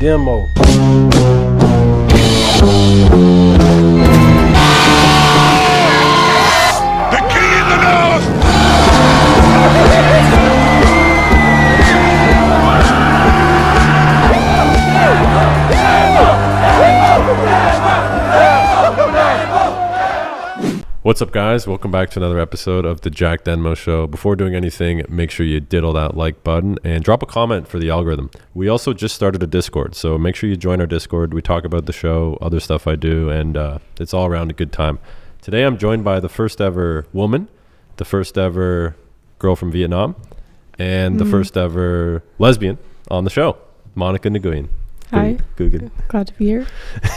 Denmo. The king in the north! What's up, guys? Welcome back to another episode of the Jack Denmo Show. Before doing anything, make sure you diddle that like button and drop a comment for the algorithm. We also just started a Discord, so make sure you join our Discord. We talk about the show, other stuff I do, and it's all around a good time. Today I'm joined by the first ever woman, the first ever girl from Vietnam, and the first ever lesbian on the show, Monica Nguyen. Hi. Good. Glad to be here.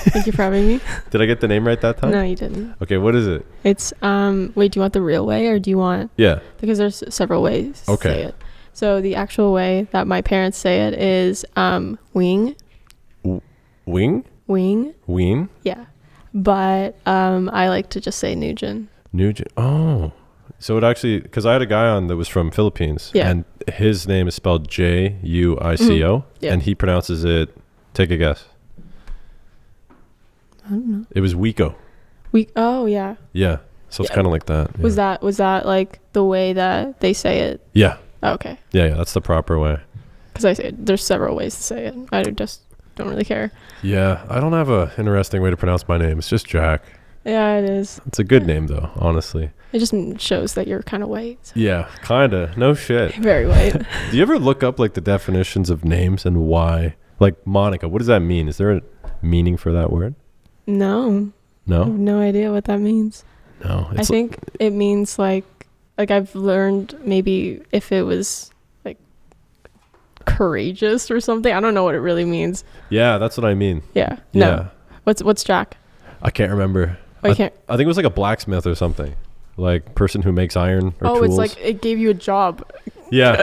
Thank you for having me. Did I get the name right that time? No, you didn't. Okay, what is it? It's wait, do you want the real way or do you want? Yeah. Because there's several ways to Okay. say it. So the actual way that my parents say it is wing. Wing? Wing. Ween? Yeah. But I like to just say Nugent. Nugent. Oh. So it actually, because I had a guy on that was from Philippines, Yeah. and his name is spelled Juico, Yeah. and he pronounces it, take a guess. I don't know. It was Wico. Oh yeah. Yeah. So it's Yeah. kind of like that. Yeah. Was that like the way that they say it? Yeah. Oh, okay. Yeah, that's the proper way. Because I say there's several ways to say it. I just don't really care. Yeah, I don't have a interesting way to pronounce my name. It's just Jack. Yeah, it is. It's a good name, though, honestly. It just shows that you're kind of white. So. Yeah, kind of. No shit. Very white. Do you ever look up, like, the definitions of names and why? Like, Monica, what does that mean? Is there a meaning for that word? No. I No? have no idea what that means. No. I think it means like I've learned maybe if it was like courageous or something. I don't know what it really means. Yeah, that's what I mean. Yeah. Yeah. No. What's Jack? I can't remember. Oh, you can't. I think it was like a blacksmith or something. Like person who makes iron or tools. It's like it gave you a job. Yeah.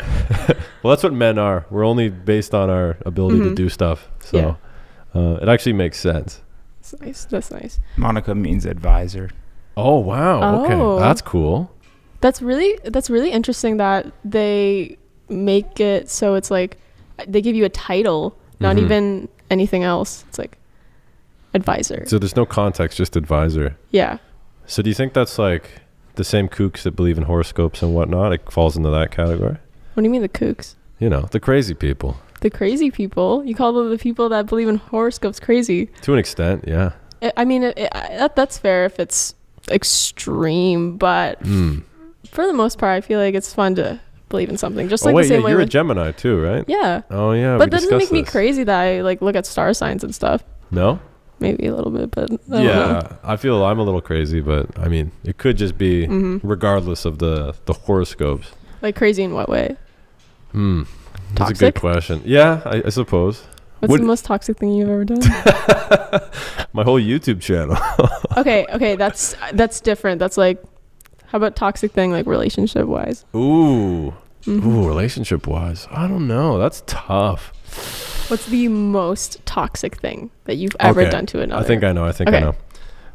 Well, that's what men are. We're only based on our ability to do stuff. So it actually makes sense. That's nice. That's nice. Monica means advisor. Oh, wow. Okay. Oh. That's cool. That's really interesting that they make it so it's like they give you a title, not even anything else. It's like advisor. So there's no context, just advisor. Yeah. So do you think that's like the same kooks that believe in horoscopes and whatnot? It falls into that category? What do you mean the kooks? You know, the crazy people. The crazy people? You call the people that believe in horoscopes crazy? To an extent, yeah. That's fair if it's extreme, but for the most part, I feel like it's fun to believe in something. Just like the same way you're a with, Gemini too, right? yeah. Oh, yeah. But that doesn't make me crazy that I like look at star signs and stuff. No? Maybe a little bit, but I don't know. I feel I'm a little crazy, but I mean, it could just be regardless of the horoscopes. Like crazy in what way? That's Toxic? a good question. Yeah, I suppose. What's the most toxic thing you've ever done? My whole YouTube channel. Okay, that's different. That's like, how about toxic thing like relationship wise? Ooh, relationship wise, I don't know. That's tough. What's the most toxic thing that you've ever done to another? I think I know.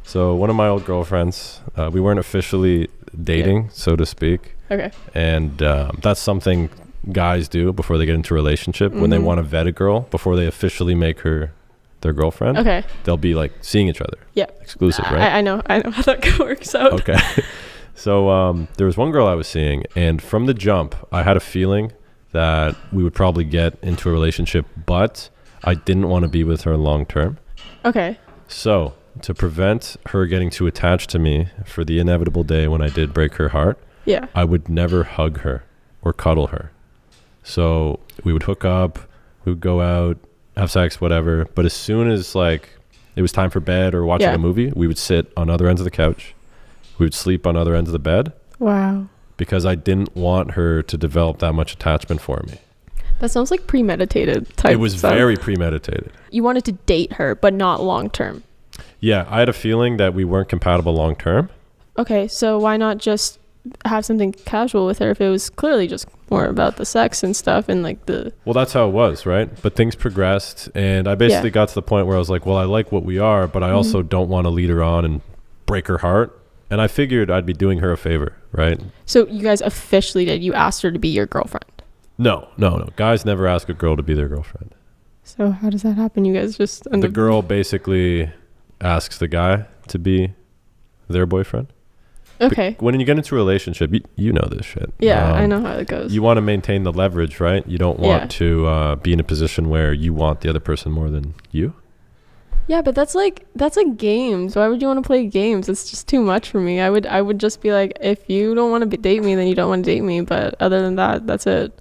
So one of my old girlfriends, we weren't officially dating, so to speak. Okay. And that's something guys do before they get into a relationship. When they want to vet a girl before they officially make her their girlfriend. Okay. They'll be like seeing each other. Yeah. Exclusive, right? I know how that works out. Okay. So there was one girl I was seeing, and from the jump, I had a feeling that we would probably get into a relationship, but I didn't want to be with her long term. Okay. So to prevent her getting too attached to me for the inevitable day when I did break her heart, I would never hug her or cuddle her. So we would hook up, we would go out, have sex, whatever. But as soon as like it was time for bed or watching a movie, we would sit on other ends of the couch. We would sleep on other ends of the bed. Wow. Because I didn't want her to develop that much attachment for me. That sounds like premeditated type. It was very premeditated. You wanted to date her, but not long term. Yeah, I had a feeling that we weren't compatible long term. Okay, so why not just have something casual with her if it was clearly just more about the sex and stuff and like the... Well, that's how it was, right? But things progressed, and I basically got to the point where I was like, well, I like what we are, but I also don't want to lead her on and break her heart. And I figured I'd be doing her a favor, right? So you guys officially did. You asked her to be your girlfriend. No. Guys never ask a girl to be their girlfriend. So how does that happen? You guys just The girl basically asks the guy to be their boyfriend. Okay. When you get into a relationship, you know this shit. Yeah, I know how it goes. You want to maintain the leverage, right? You don't want to be in a position where you want the other person more than you. Yeah, but that's like games. Why would you want to play games? It's just too much for me. I would just be like, if you don't want to date me, then you don't want to date me. But other than that, that's it.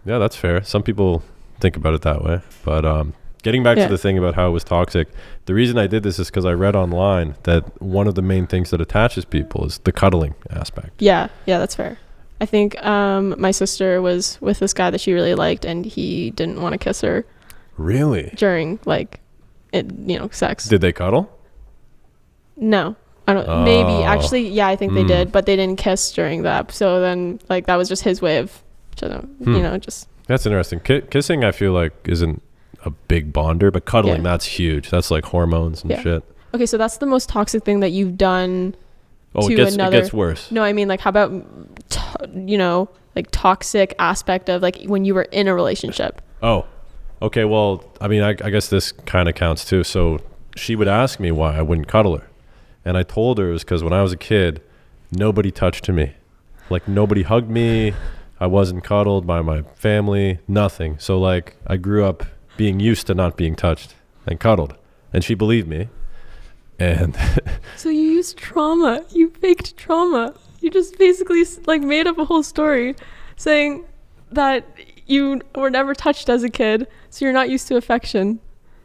Yeah, that's fair. Some people think about it that way. But getting back to the thing about how it was toxic, the reason I did this is because I read online that one of the main things that attaches people is the cuddling aspect. Yeah, that's fair. I think my sister was with this guy that she really liked, and he didn't want to kiss her. Really? During sex. Did they cuddle? No, I don't. Maybe actually, yeah, I think they did, but they didn't kiss during that. So then, like, that was just his way of, just. That's interesting. Kissing, I feel like, isn't a big bonder, but cuddling, that's huge. That's like hormones and shit. Okay, so that's the most toxic thing that you've done. Oh, it gets worse. No, I mean, like, how about, like, toxic aspect of, like, when you were in a relationship? Oh, okay. Well, I mean, I guess this kind of counts too. So she would ask me why I wouldn't cuddle her. And I told her it was because when I was a kid, nobody touched me. Like, nobody hugged me. I wasn't cuddled by my family, nothing. So, like, I grew up being used to not being touched and cuddled. And she believed me. And so you used trauma. You faked trauma. You just basically, like, made up a whole story saying that you were never touched as a kid, so you're not used to affection.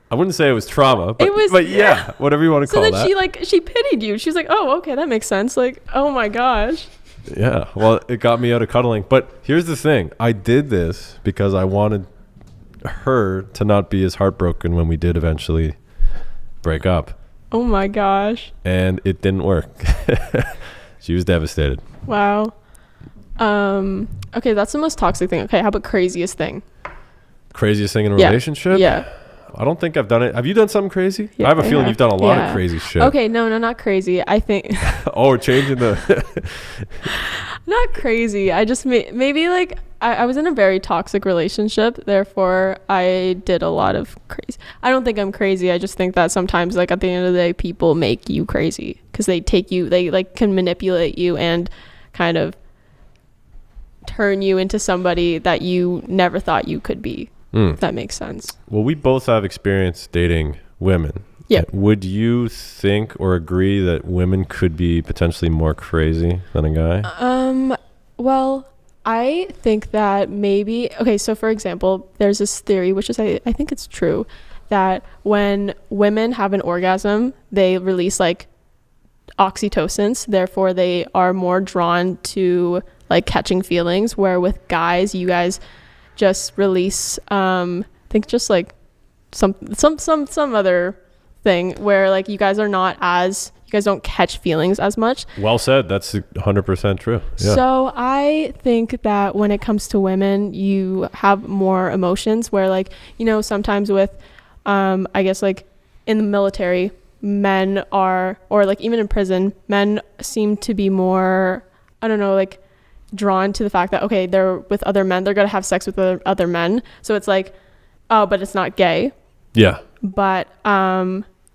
I wouldn't say it was trauma, but yeah, whatever you want to call that. So then she pitied you. She was like, oh, okay, that makes sense. Like, oh my gosh. Yeah, well, it got me out of cuddling. But here's the thing. I did this because I wanted her to not be as heartbroken when we did eventually break up. Oh my gosh. And it didn't work. She was devastated. Wow. Okay, that's the most toxic thing. Okay, how about craziest thing? Craziest thing in a relationship? Yeah. I don't think I've done it. Have you done something crazy? Yeah, I have a feeling you've done a lot of crazy shit. Okay, no, not crazy. I think... Oh, we're changing the... Not crazy. I just maybe like I was in a very toxic relationship. Therefore, I did a lot of crazy. I don't think I'm crazy. I just think that sometimes, like, at the end of the day, people make you crazy because they like can manipulate you and kind of turn you into somebody that you never thought you could be. If that makes sense. Well, we both have experience dating women. Yeah. Would you think or agree that women could be potentially more crazy than a guy? Well, I think that maybe... Okay, so for example, there's this theory, which is, I think it's true, that when women have an orgasm, they release, like, oxytocins. Therefore, they are more drawn to, like, catching feelings, where with guys, you guys... just release I think just like some other thing where, like, you guys don't catch feelings as much. Well said. That's 100% true. Yeah. So I think that when it comes to women, you have more emotions where, like, sometimes with I guess, like, in the military, men are, or like even in prison, men seem to be more, I don't know, like, drawn to the fact that, okay, they're with other men, they're gonna have sex with other men, so it's like, oh, but it's not gay. Yeah. But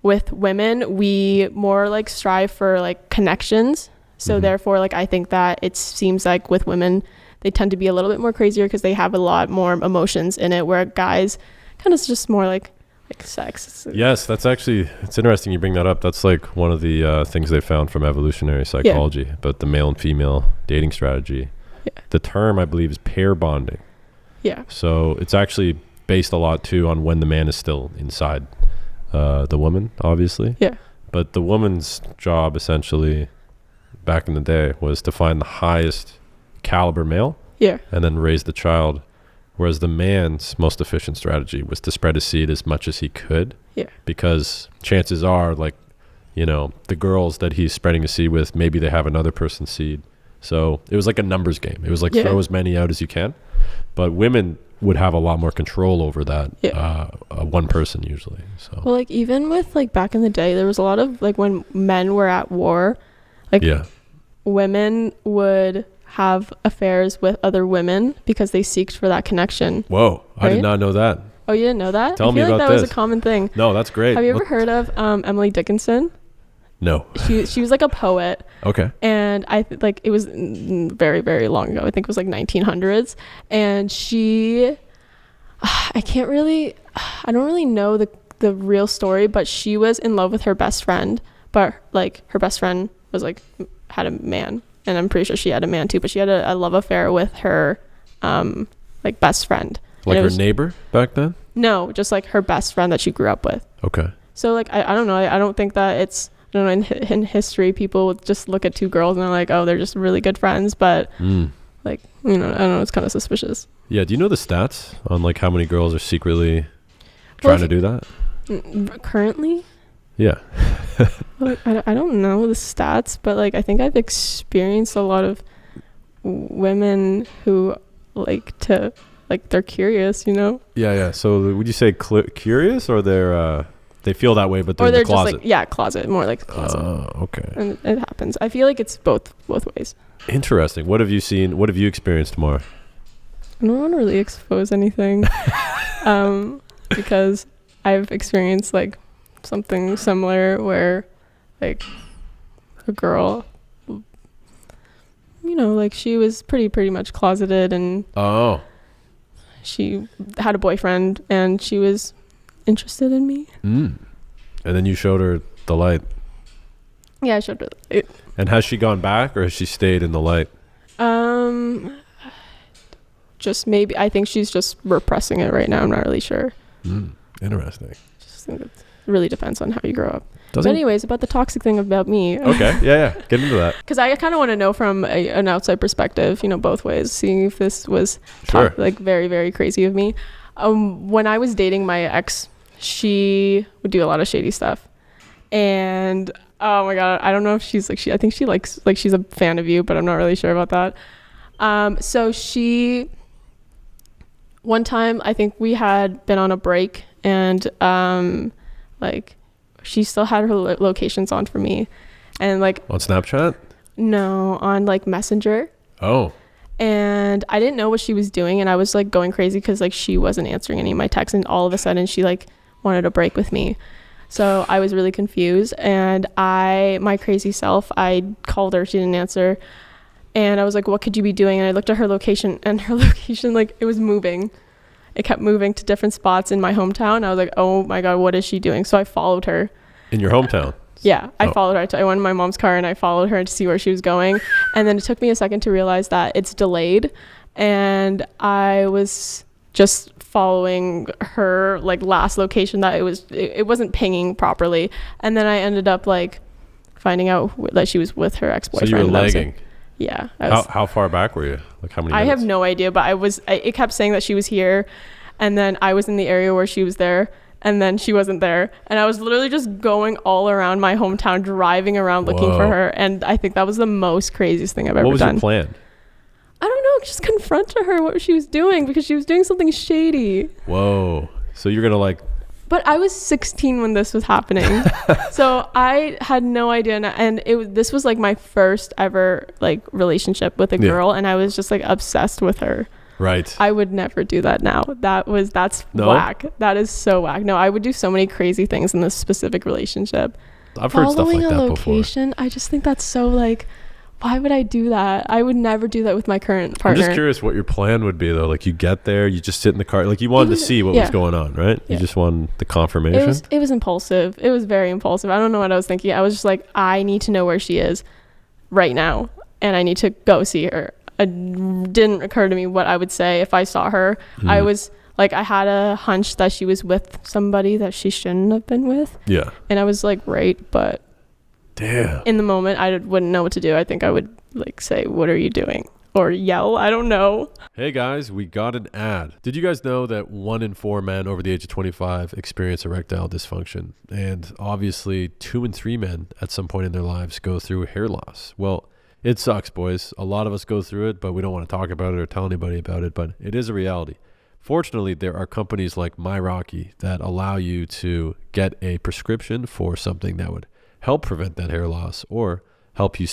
with women, we more, like, strive for, like, connections, so therefore, like, I think that it seems like with women, they tend to be a little bit more crazier because they have a lot more emotions in it, where guys kind of just more like sex. Yes, that's actually, it's interesting you bring that up. That's like one of the things they found from evolutionary psychology about the male and female dating strategy. Yeah. The term, I believe, is pair bonding. Yeah. So it's actually based a lot too on when the man is still inside the woman, obviously. Yeah. But the woman's job essentially back in the day was to find the highest caliber male. Yeah. And then raise the child. Whereas the man's most efficient strategy was to spread his seed as much as he could. Yeah. Because chances are, like, the girls that he's spreading his seed with, maybe they have another person's seed. So it was like a numbers game. It was like throw as many out as you can. But women would have a lot more control over that. Yeah. One person usually. So. Well, like, even with, like, back in the day, there was a lot of, like, when men were at war, like, women would have affairs with other women because they seeked for that connection. Whoa, right? I did not know that. Oh, you didn't know that? Tell me I feel like about that was this. a common thing. No, that's great. Have you ever heard of Emily Dickinson? No. She was like a poet. Okay. And like it was very, very long ago. I think it was like 1900s. And I don't really know the real story, but she was in love with her best friend. But like her best friend was like had a man, and I'm pretty sure she had a man too. But she had a love affair with her like best friend. Like her neighbor back then? No, just like her best friend that she grew up with. Okay. So like I don't know. I don't think that it's, I don't know, in history people would just look at two girls and they're like, oh, they're just really good friends. But like, you know, I don't know. It's kind of suspicious. Yeah. Do you know the stats on like how many girls are secretly trying to do that? Currently? Yeah. Like, I don't know the stats, but like I think I've experienced a lot of women who like to, like, they're curious, you know? Yeah. So would you say curious, or they feel that way, but they're in the closet? Just like, closet, more like closet. Oh, okay. And it happens. I feel like it's both ways. Interesting. What have you seen? What have you experienced, Mar? I don't want to really expose anything because I've experienced like something similar where like a girl, you know, like she was pretty much closeted, and she had a boyfriend and she was interested in me. And then you showed her the light. Yeah, I showed her the light. And has she gone back, or has she stayed in the light? Just maybe. I think she's just repressing it right now. I'm not really sure. Interesting. Just think it really depends on how you grow up. But anyways, about the toxic thing about me. Okay. Yeah. Get into that. Because I kind of want to know from an outside perspective, you know, both ways, seeing if this was like very, very crazy of me. When I was dating my ex, she would do a lot of shady stuff. And oh my God, I don't know if she's like, I think she likes, like, she's a fan of you, but I'm not really sure about that. So one time I think we had been on a break, and like she still had her locations on for me, and like on Snapchat? No, on like Messenger. Oh. And I didn't know what she was doing, and I was like going crazy because like she wasn't answering any of my texts, and all of a sudden she like wanted a break with me. So I was really confused, and my crazy self, I called her, she didn't answer, and I was like, what could you be doing? And I looked at her location, and her location, like, it was moving. It kept moving to different spots in my hometown. I was like, oh my God, what is she doing? So I followed her. In your hometown? Yeah, I followed her. I went in my mom's car and I followed her to see where she was going. And then it took me a second to realize that it's delayed. And I was just following her like last location that it wasn't pinging properly. And then I ended up like finding out that she was with her ex-boyfriend. So you were lagging? Yeah. How far back were you? Like how many minutes? I have no idea, but it kept saying that she was here. And then I was in the area where she was there. And then she wasn't there, and I was literally just going all around my hometown, driving around looking for her. And I think that was the most craziest thing I've ever done. What was your plan? I don't know, just confront her what she was doing, because she was doing something shady. Whoa. So you're gonna like... But I was 16 when this was happening. So I had no idea. And this was like my first ever like relationship with a girl, and I was just like obsessed with her. Right. I would never do that now. That's whack. That is so whack. No, I would do so many crazy things in this specific relationship. I've heard stuff like that location, before. I just think that's so like, why would I do that? I would never do that with my current partner. I'm just curious what your plan would be though. Like you get there, you just sit in the car. Like you wanted to see what was going on, right? Yeah. You just wanted the confirmation. It was impulsive. It was very impulsive. I don't know what I was thinking. I was just like, I need to know where she is right now, and I need to go see her. It didn't occur to me what I would say if I saw her. I was like, I had a hunch that she was with somebody that she shouldn't have been with. Yeah. And I was like, right, but damn. In the moment, I wouldn't know what to do. I think I would like say, what are you doing? Or yell. I don't know. Hey guys, we got an ad. Did you guys know that 1 in 4 men over the age of 25 experience erectile dysfunction? And obviously 2 in 3 men at some point in their lives go through hair loss. Well, it sucks, boys. A lot of us go through it, but we don't want to talk about it or tell anybody about it, but it is a reality. Fortunately, there are companies like MyRocky that allow you to get a prescription for something that would help prevent that hair loss or help you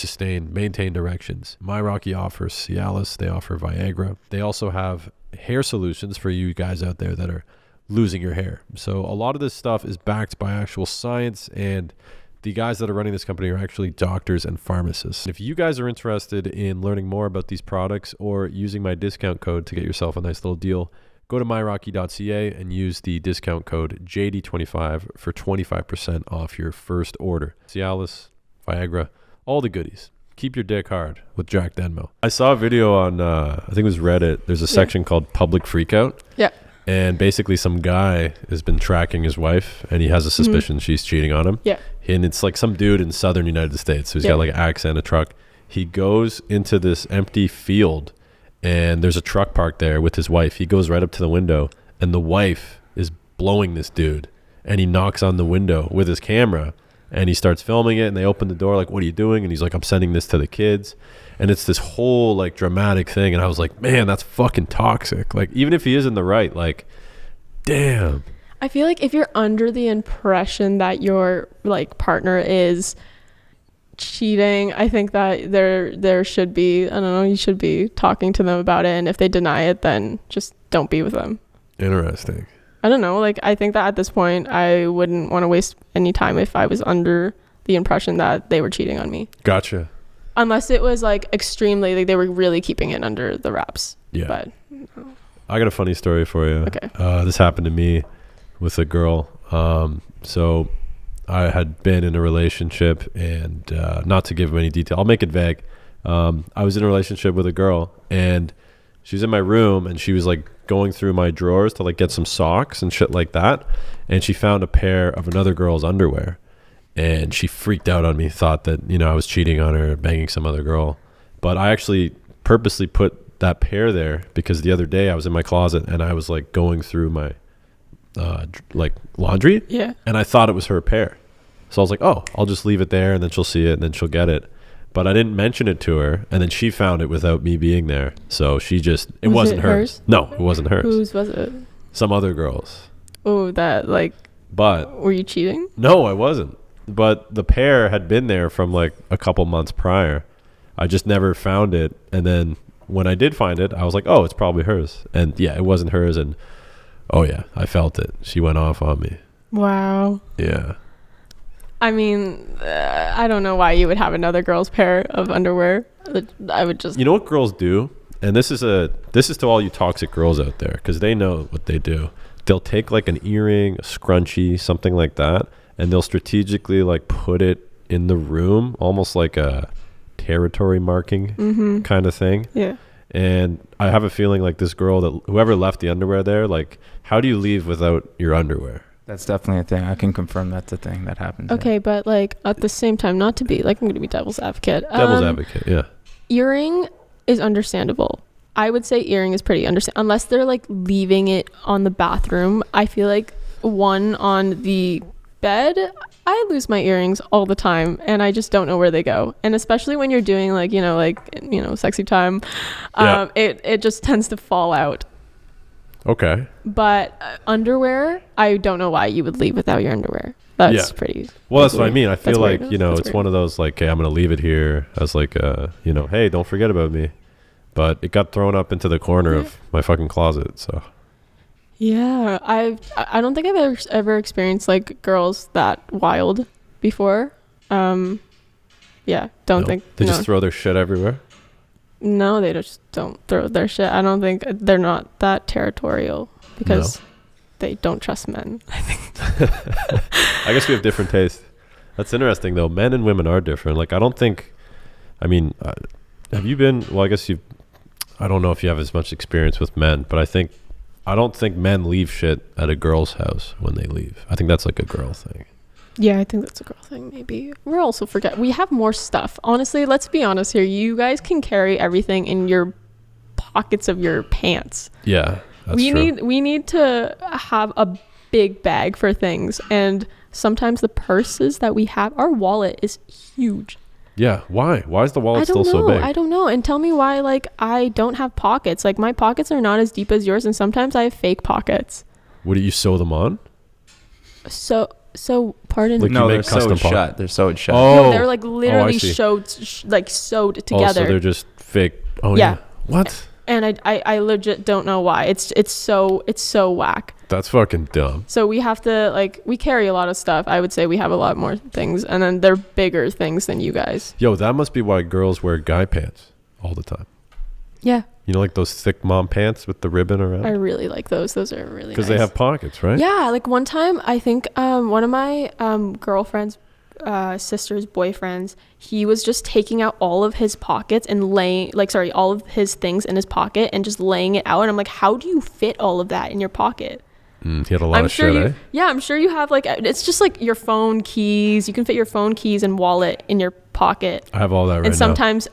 maintain erections. MyRocky offers Cialis. They offer Viagra. They also have hair solutions for you guys out there that are losing your hair. So a lot of this stuff is backed by actual science, and the guys that are running this company are actually doctors and pharmacists. If you guys are interested in learning more about these products or using my discount code to get yourself a nice little deal, go to myrocky.ca and use the discount code JD25 for 25% off your first order. Cialis, Viagra, all the goodies. Keep your dick hard with Jack Denmo. I saw a video on, I think it was Reddit. There's a section called Public Freakout. Yeah. And basically some guy has been tracking his wife, and he has a suspicion she's cheating on him. Yeah. And it's like some dude in southern United States. So he's got like an axe and a truck. He goes into this empty field, and there's a truck parked there with his wife. He goes right up to the window, and the wife is blowing this dude. And he knocks on the window with his camera, and he starts filming it, and they open the door like, what are you doing? And he's like, I'm sending this to the kids. And it's this whole like dramatic thing. And I was like, man, that's fucking toxic. Like, even if he is in the right, like, damn. I feel like if you're under the impression that your like partner is cheating, I think that there should be, I don't know, you should be talking to them about it. And if they deny it, then just don't be with them. Interesting. I don't know. Like, I think that at this point, I wouldn't want to waste any time if I was under the impression that they were cheating on me. Gotcha. Unless it was like extremely, like they were really keeping it under the wraps. Yeah. But I got a funny story for you. Okay. This happened to me with a girl. So I had been in a relationship, and not to give any detail, I'll make it vague. I was in a relationship with a girl, and she was in my room, and she was like going through my drawers to like get some socks and shit like that. And she found a pair of another girl's underwear. And she freaked out on me, thought that, you know, I was cheating on her, banging some other girl. But I actually purposely put that pair there because the other day I was in my closet and I was like going through my like laundry. Yeah. And I thought it was her pair. So I was like, oh, I'll just leave it there and then she'll see it and then she'll get it. But I didn't mention it to her, and then she found it without me being there. So she just, it wasn't hers. No, it wasn't hers. Whose was it? Some other girl's. Oh, that like, but were you cheating? No, I wasn't. But the pair had been there from like a couple months prior. I just never found it. And then when I did find it, I was like, oh, it's probably hers. And yeah, it wasn't hers. And oh yeah, I felt it. She went off on me. Wow. Yeah. I mean, I don't know why you would have another girl's pair of underwear. I would just... You know what girls do? And this is to all you toxic girls out there, because they know what they do. They'll take like an earring, a scrunchie, something like that, and they'll strategically like put it in the room, almost like a territory marking kind of thing. Yeah. And I have a feeling like this girl, that whoever left the underwear there, like, how do you leave without your underwear? That's definitely a thing. I can confirm that's a thing that happens. Okay, yeah. but like at the same time, not to be like, I'm going to be devil's advocate. Devil's advocate, yeah. Earring is understandable. I would say earring is pretty understandable. Unless they're like leaving it on the bathroom. I feel like one on the bed, I lose my earrings all the time and I just don't know where they go. And especially when you're doing like, sexy time, it just tends to fall out. Okay. But underwear, I don't know why you would leave without your underwear. That's pretty... Well, that's what I mean. I feel like, weird. it's weird. one of those like, hey, I'm going to leave it here as like, hey, don't forget about me. But it got thrown up into the corner of my fucking closet, so... Yeah, I don't think I've ever experienced like girls that wild before. Don't think they just throw their shit everywhere. No, they just don't throw their shit. I don't think they're not that territorial because they don't trust men. I think. I guess we have different tastes. That's interesting though. Men and women are different. Like I don't think. I mean, have you been? Well, I guess you. I don't know if you have as much experience with men, but I don't think men leave shit at a girl's house when they leave. I think that's like a girl thing. Yeah, I think that's a girl thing maybe. We're also we have more stuff. Honestly, let's be honest here. You guys can carry everything in your pockets of your pants. Yeah, that's true. We need to have a big bag for things. And sometimes the purses that we have, our wallet is huge. Yeah, why? Why is the wallet still so big? I don't know. And tell me why, like, I don't have pockets. Like, my pockets are not as deep as yours, and sometimes I have fake pockets. What, do you sew them on? So pardon me. Like No, they're sewed shut. They're sewed shut. Oh. No, they're, like, literally sewed together. Oh, so they're just fake. Oh, yeah. What? And I legit don't know why. It's so whack. That's fucking dumb. So we have to, like, we carry a lot of stuff. I would say we have a lot more things, and then they're bigger things than you guys. Yo, that must be why girls wear guy pants all the time. Yeah. You know, like those thick mom pants with the ribbon around? I really like those. Those are really nice. Because they have pockets, right? Yeah. Like one time, I think one of my girlfriend's sister's boyfriends, he was just taking out all of his pockets and all of his things in his pocket and just laying it out. And I'm like, how do you fit all of that in your pocket? He had a lot of shit, eh? Yeah, I'm sure you have, like, it's just like your phone keys. You can fit your phone keys and wallet in your pocket. I have all that right now. And sometimes,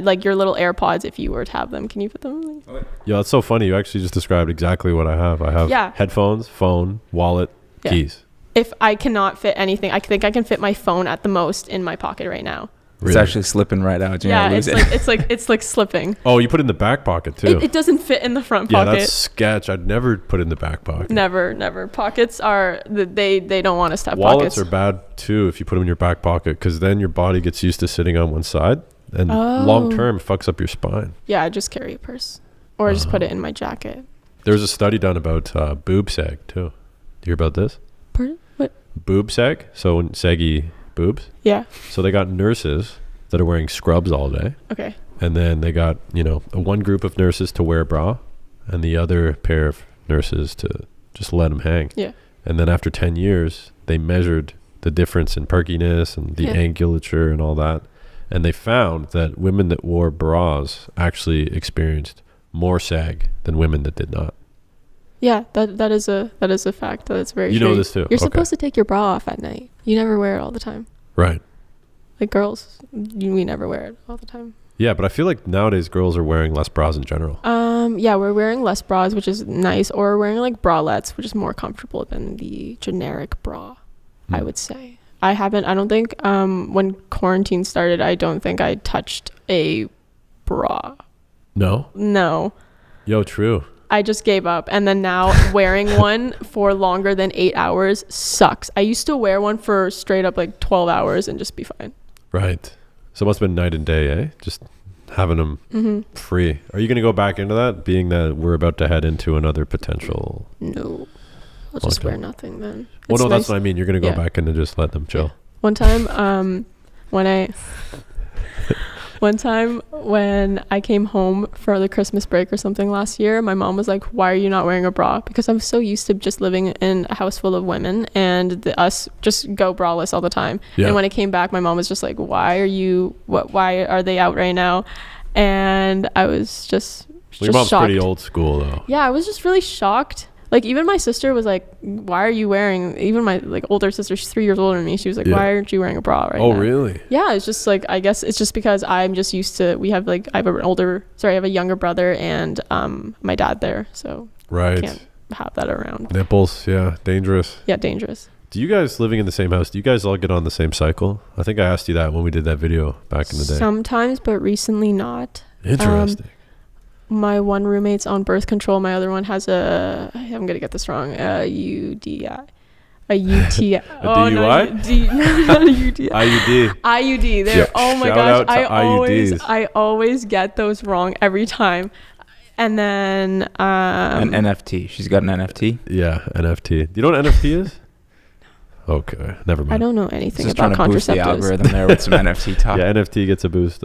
like, your little AirPods, if you were to have them. Can you fit them? Yo, that's so funny. You actually just described exactly what I have. I have headphones, phone, wallet, keys. If I cannot fit anything, I think I can fit my phone at the most in my pocket right now. Really? It's actually slipping right out. It's like slipping. Oh, you put it in the back pocket too. It doesn't fit in the front pocket. Yeah, that's sketch. I'd never put it in the back pocket. Never. Pockets are they don't want us to have Wallets pockets. are bad too if you put them in your back pocket, because then your body gets used to sitting on one side, and long term fucks up your spine. Yeah, I just carry a purse, or just put it in my jacket. There's a study done about boob sag too. Do you hear about this? Pardon? What? Boob sag. So saggy boobs. Yeah. So they got nurses that are wearing scrubs all day. Okay. And then they got, one group of nurses to wear a bra and the other pair of nurses to just let them hang. Yeah. And then after 10 years, they measured the difference in perkiness and the angulature and all that. And they found that women that wore bras actually experienced more sag than women that did not. Yeah, that is a fact. That's very true. You know this too. You're supposed to take your bra off at night. You never wear it all the time. Right. Like girls, we never wear it all the time. Yeah, but I feel like nowadays girls are wearing less bras in general. Yeah, we're wearing less bras, which is nice, or we're wearing like bralettes, which is more comfortable than the generic bra, I would say. I don't think when quarantine started, I don't think I touched a bra. No. Yo, true. I just gave up, and then now wearing one for longer than 8 hours sucks. I used to wear one for straight up like 12 hours and just be fine. Right. So it must have been night and day, eh? Just having them free. Are you going to go back into that, being that we're about to head into another potential? No. I'll just wear nothing then. Well, no, that's what I mean. You're going to go back in and just let them chill. Yeah. One time when I came home for the Christmas break or something last year, my mom was like, why are you not wearing a bra? Because I'm so used to just living in a house full of women and us just go braless all the time. Yeah. And when I came back, my mom was just like, why are they out right now? And I was just your mom's shocked. Pretty old school though. Yeah, I was just really shocked. Like, even my sister was like, why are you wearing, even my like older sister, she's 3 years older than me, she was like, why aren't you wearing a bra right now? Oh, really? Yeah, it's just like, I guess it's just because I'm just used to, I have a younger brother and my dad there, so I can't have that around. Nipples, yeah, dangerous. Yeah, dangerous. Do you guys living in the same house, do you guys all get on the same cycle? I think I asked you that when we did that video back in the day. Sometimes, but recently not. Interesting. My one roommate's on birth control. My other one has I'm going to get this wrong, a UTI. A UTI. DUI? Not a UTI. IUD. IUD. There. Yeah, oh my shout gosh. out to I always get those wrong every time. And then an NFT. She's got an NFT. Yeah, NFT. Do you know what NFT is? Okay, never mind. I don't know anything Just about trying to contraceptives. boost the algorithm there with some NFT talk. Yeah, NFT gets a boost.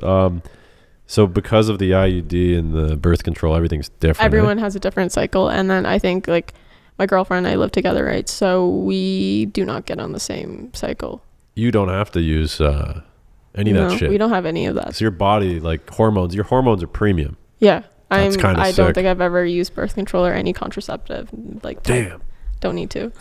So because of the IUD and the birth control, everything's different. Everyone has a different cycle. And then I think like my girlfriend and I live together, right? So we do not get on the same cycle. You don't have to use any of that shit. We don't have any of that. So your body, like hormones, your hormones are premium. Yeah. I sick. don't think I've ever used birth control or any contraceptive. Like, damn. Don't need to.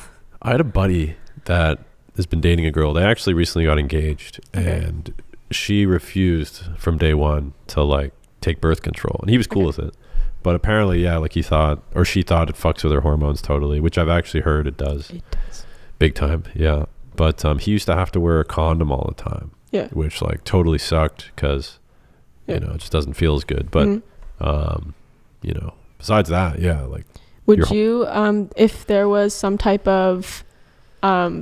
I had a buddy that has been dating a girl. They actually recently got engaged, and she refused from day one to like take birth control, and he was cool with it. But apparently, like she thought it fucks with her hormones totally, which I've actually heard it does. It does. Big time, yeah. But he used to have to wear a condom all the time. Yeah. Which like totally sucked because, it just doesn't feel as good. But, besides that, like. Would you, if there was some type of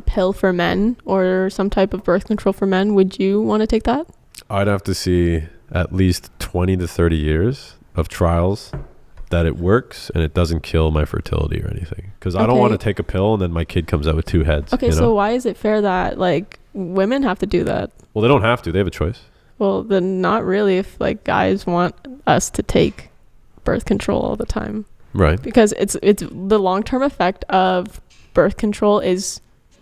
pill for men or some type of birth control for men, would you want to take that? I'd have to see at least 20 to 30 years of trials that it works and it doesn't kill my fertility or anything. Because I don't want to take a pill and then my kid comes out with 2 heads. Okay, so why is it fair that like women have to do that? Well, they don't have to. They have a choice. Well, then not really if like guys want us to take birth control all the time. Right. Because it's the long-term effect of birth control is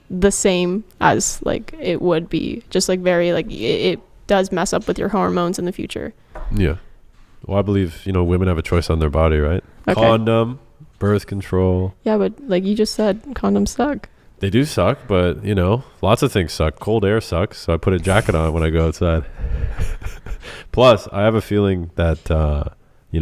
the same as like it would be. Just like very like it does mess up with your hormones in the future. Yeah. Well, I believe, women have a choice on their body, right? Okay. Condom, birth control. Yeah, but like you just said, condoms suck. They do suck, but, lots of things suck. Cold air sucks, so I put a jacket on when I go outside. Plus, I have a feeling that,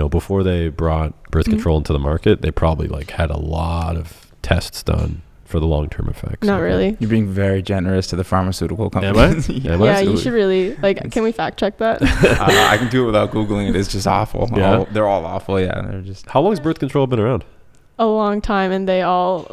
before they brought birth control into the market, they probably like had a lot of tests done for the long-term effects. Not really. You're being very generous to the pharmaceutical companies. Am I? Yeah, you should really can we fact check that? I can do it without Googling it. It's just awful. Yeah. They're all awful. Yeah, they're just. How long has birth control been around? A long time, and they all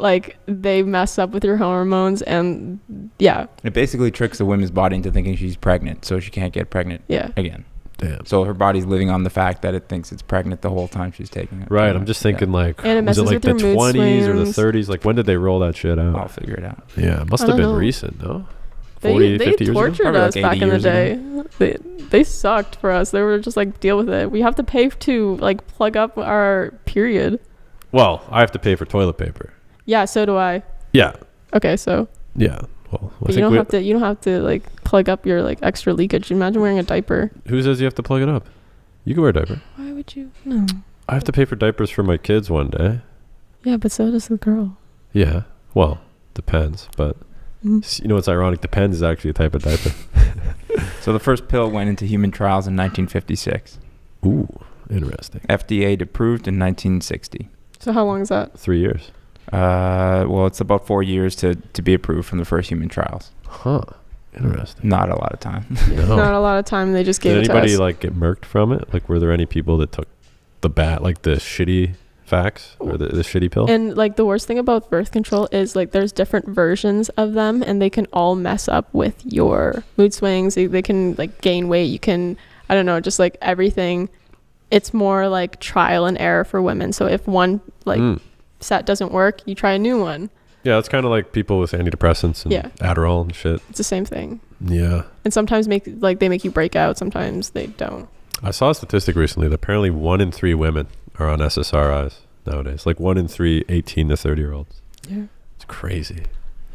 they mess up with your hormones, and yeah. It basically tricks the woman's body into thinking she's pregnant, so she can't get pregnant again. Damn. So her body's living on the fact that it thinks it's pregnant the whole time she's taking it. Right. I'm just thinking was it like the 20s or the 30s? Like when did they roll that shit out? I'll figure it out. Yeah, it must have been recent, no? 40, 50 years ago? They tortured us like back in the day. They sucked for us. They were just like, deal with it. We have to pay to like plug up our period. Well, I have to pay for toilet paper. Yeah, so do I. Yeah. Okay, so. Yeah. Well, you don't have to like plug up your like extra leakage. Imagine wearing a diaper. Who says you have to plug it up? You can wear a diaper. Why would you? No. I have to pay for diapers for my kids one day. Yeah, but so does the girl. Yeah. Well, depends. But what's ironic? Depends is actually a type of diaper. So the first pill went into human trials in 1956. Ooh, interesting. FDA approved in 1960. So how long is that? 3 years. Well, it's about 4 years to be approved from the first human trials. Huh. Interesting. Not a lot of time. No. Not a lot of time. They just gave it to us. Did anybody like get murked from it? Like, were there any people that took the shitty facts or the shitty pill? And like the worst thing about birth control is like there's different versions of them, and they can all mess up with your mood swings. They can like gain weight. You can, I don't know, just like everything. It's more like trial and error for women. So if one set doesn't work, you try a new one. Yeah, it's kind of like people with antidepressants and Adderall and shit. It's the same thing. Yeah. And sometimes they make you break out. Sometimes they don't. I saw a statistic recently that apparently 1 in 3 women are on SSRIs nowadays. Like 1 in 3 18 to 30-year-olds. Yeah. It's crazy.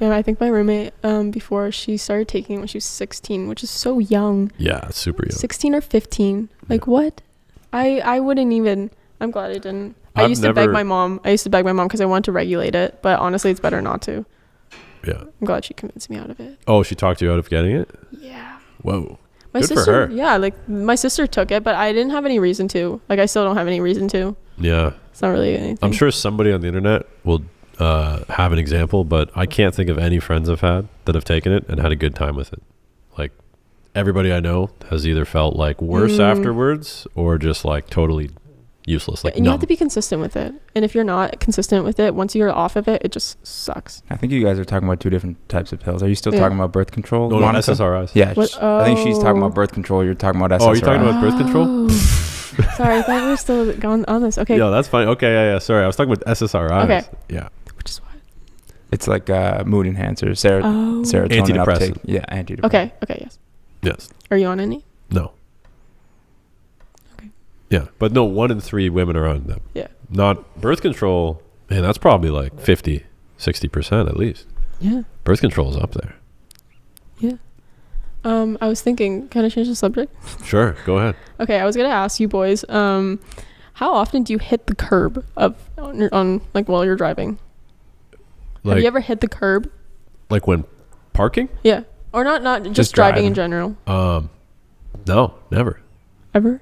Yeah, I think my roommate, before she started taking it when she was 16, which is so young. Yeah, it's super young. 16 or 15. Like what? I wouldn't even. I'm glad I didn't. I used to beg my mom because I wanted to regulate it, but honestly, it's better not to. Yeah. I'm glad she convinced me out of it. Oh, she talked you out of getting it? Yeah. Whoa. My Good sister, for her. yeah, like my sister took it, but I didn't have any reason to. Like I still don't have any reason to. Yeah. It's not really anything. I'm sure somebody on the internet will have an example, but I can't think of any friends I've had that have taken it and had a good time with it. Like everybody I know has either felt like worse afterwards or just like totally useless. Like and you have to be consistent with it. And if you're not consistent with it, once you're off of it, it just sucks. I think you guys are talking about 2 different types of pills. Are you still talking about birth control? No, SSRIs. Yeah. I think she's talking about birth control. You're talking about SSRIs. Oh, you're talking about birth control? Sorry, I thought we were still going on this. Okay. Yeah, that's fine. Okay, yeah. Sorry, I was talking about SSRIs. Okay. Yeah. Which is what? It's like mood enhancer, serotonin Antidepressant. uptake. Yeah, antidepressant. Okay, yes. Yes. Are you on any? No. Okay. Yeah, but no, 1 in 3 women are on them. Yeah. Not birth control. Man, that's probably like 50, 60% at least. Yeah. Birth control is up there. Yeah. I was thinking, can I change the subject? Sure, go ahead. Okay, I was gonna ask you boys, how often do you hit the curb on like while you're driving? Like, have you ever hit the curb? Like when parking? Yeah. Or not just driving in general. No, never. Ever?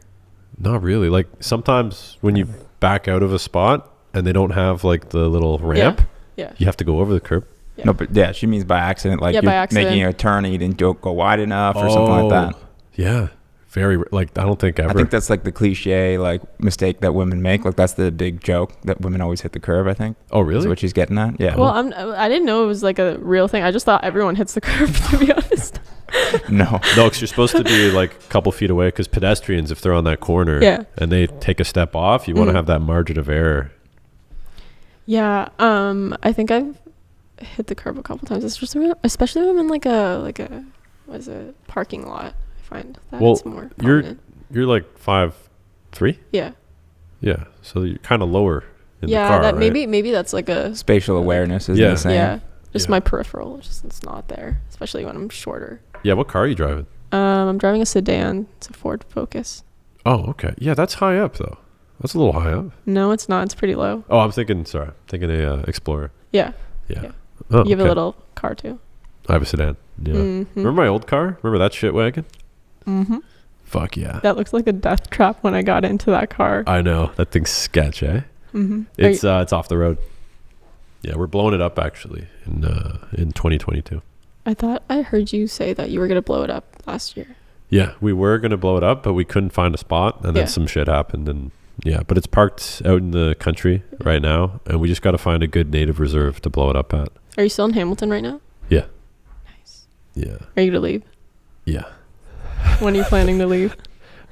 Not really. Like sometimes when you back out of a spot and they don't have like the little ramp, you have to go over the curb. Yeah. No, but she means by accident. Like you're making a turn and you didn't go wide enough or something like that. Yeah. Very, like, I don't think ever. I think that's like the cliche, like, mistake that women make. Like, that's the big joke that women always hit the curb, I think. Oh, really? That's what she's getting at? Yeah. Well, I didn't know it was like a real thing. I just thought everyone hits the curb, to be honest. No. No, because you're supposed to be like a couple feet away. Because pedestrians, if they're on that corner and they take a step off, you want to have that margin of error. Yeah. I think I've hit the curb a couple times. It's just especially when I'm in like a what is it, parking lot. I find that it's more prominent. You're like 5'3". Yeah. Yeah. So you're kind of lower in the car. Yeah. That right? maybe that's like a Spatial awareness isn't the same. Yeah. Just my peripheral, it's not there, especially when I'm shorter. Yeah. What car are you driving? I'm driving a sedan. It's a Ford Focus. Oh, okay. Yeah, that's high up though. That's a little high up. No, it's not. It's pretty low. Oh, I'm thinking a Explorer. Yeah. Yeah. Oh, you have a little car too. I have a sedan. Yeah. Mm-hmm. Remember my old car? Remember that shit wagon? Mm-hmm. Fuck yeah. That looks like a death trap when I got into that car. I know. That thing's sketch, eh? Mm-hmm. It's off the road. Yeah, we're blowing it up actually in 2022. I thought I heard you say that you were gonna blow it up last year. Yeah, we were gonna blow it up, but we couldn't find a spot, and then some shit happened, and but it's parked out in the country right now, and we just got to find a good native reserve to blow it up at. Are you still in Hamilton right now? Yeah. Nice. Yeah. Are you gonna leave? Yeah. When are you planning to leave?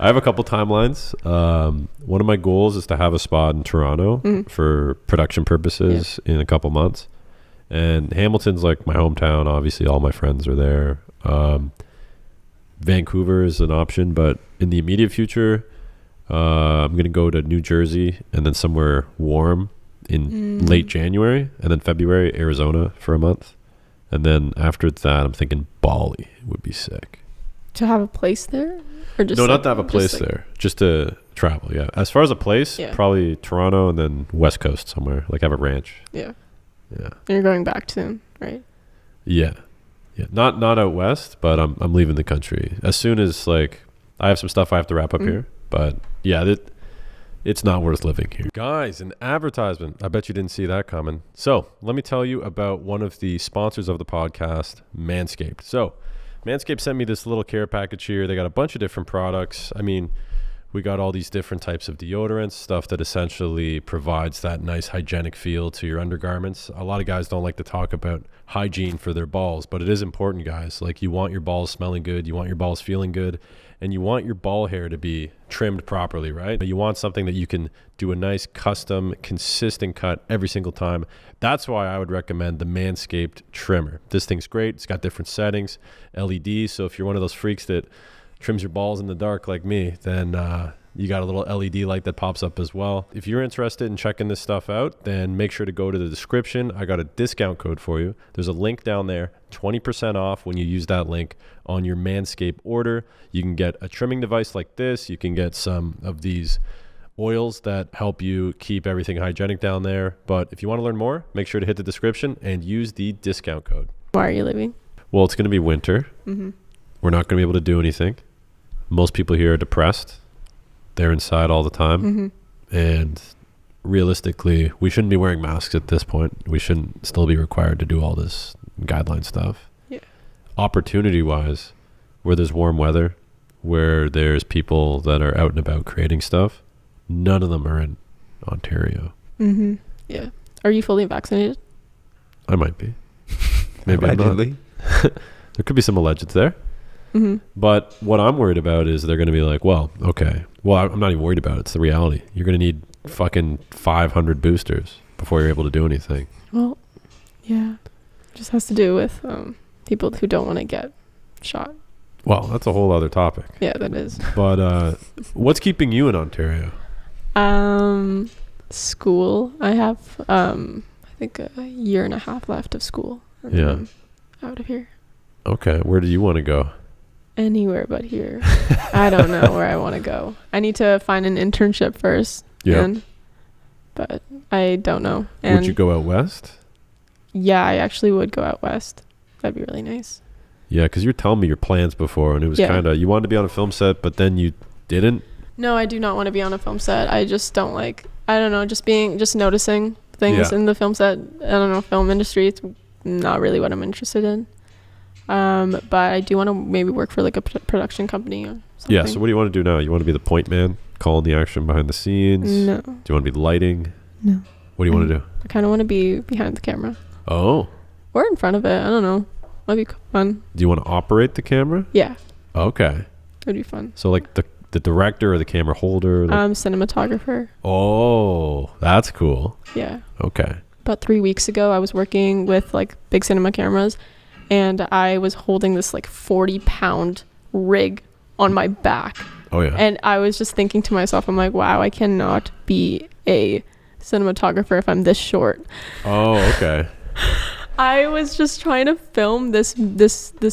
I have a couple timelines. One of my goals is to have a spot in Toronto for production purposes in a couple months. And Hamilton's like my hometown. Obviously, all my friends are there. Vancouver is an option, but in the immediate future, I'm going to go to New Jersey and then somewhere warm in late January, and then February, Arizona for a month. And then after that, I'm thinking Bali would be sick. To have a place there? Or just not to have a place there, just to travel. Yeah. As far as a place, probably Toronto and then West Coast somewhere, like have a ranch. Yeah. Yeah. And you're going back soon, right? Yeah. Yeah. Not out west, but I'm leaving the country as soon as like I have some stuff I have to wrap up here. But yeah, it's not worth living here. Guys, an advertisement. I bet you didn't see that coming. So let me tell you about one of the sponsors of the podcast, Manscaped. So Manscaped sent me this little care package here. They got a bunch of different products. I mean, we got all these different types of deodorants, stuff that essentially provides that nice hygienic feel to your undergarments. A lot of guys don't like to talk about hygiene for their balls, but it is important, guys. Like, you want your balls smelling good, you want your balls feeling good, and you want your ball hair to be trimmed properly, right? You want something that you can do a nice custom consistent cut every single time. That's why I would recommend the Manscaped trimmer. This thing's great. It's got different settings, LEDs. So if you're one of those freaks that trims your balls in the dark like me, then you got a little LED light that pops up as well. If you're interested in checking this stuff out, then make sure to go to the description. I got a discount code for you. There's a link down there, 20% off when you use that link on your Manscaped order. You can get a trimming device like this. You can get some of these oils that help you keep everything hygienic down there. But if you want to learn more, make sure to hit the description and use the discount code. Why are you leaving? Well, it's going to be winter. Mm-hmm. We're not going to be able to do anything. Most people here are depressed. They're inside all the time. Mm-hmm. And realistically, we shouldn't be wearing masks at this point. We shouldn't still be required to do all this guideline stuff. Yeah. Opportunity-wise, where there's warm weather, where there's people that are out and about creating stuff, none of them are in Ontario. Mm-hmm. Yeah. Are you fully vaccinated? I might be. Maybe allegedly. I'm not. There could be some allegeds there. Mm-hmm. But what I'm worried about is they're going to be like, well, okay. Well, I'm not even worried about it. It's the reality. You're going to need fucking 500 boosters before you're able to do anything. Well, yeah. It just has to do with people who don't want to get shot. Well, that's a whole other topic. Yeah, that is. But what's keeping you in Ontario? School. I have, I think, a year and a half left of school. And then I'm out of here. Okay. Where do you want to go? Anywhere but here. I don't know where I want to go. I need to find an internship first. Yeah. But I don't know. And would you go out west? Yeah, I actually would go out west. That'd be really nice. Yeah, because you were telling me your plans before, and it was kind of, you wanted to be on a film set, but then you didn't. No, I do not want to be on a film set. I just don't like, I don't know, just noticing things in the film set. I don't know, film industry. It's not really what I'm interested in. But I do want to maybe work for like a production company or something. Yeah, so what do you want to do now? You want to be the point man, calling the action behind the scenes? No. Do you want to be lighting? No. What do you want to do? I kind of want to be behind the camera. Oh. Or in front of it. I don't know. That'd be fun. Do you want to operate the camera? Yeah. Okay. It'd be fun. So like the director or the camera holder? Cinematographer. Oh, that's cool. Yeah. Okay. About 3 weeks ago, I was working with like big cinema cameras, and I was holding this like 40-pound rig on my back. Oh yeah. And I was just thinking to myself, I'm like, wow, I cannot be a cinematographer if I'm this short. Oh, okay. I was just trying to film this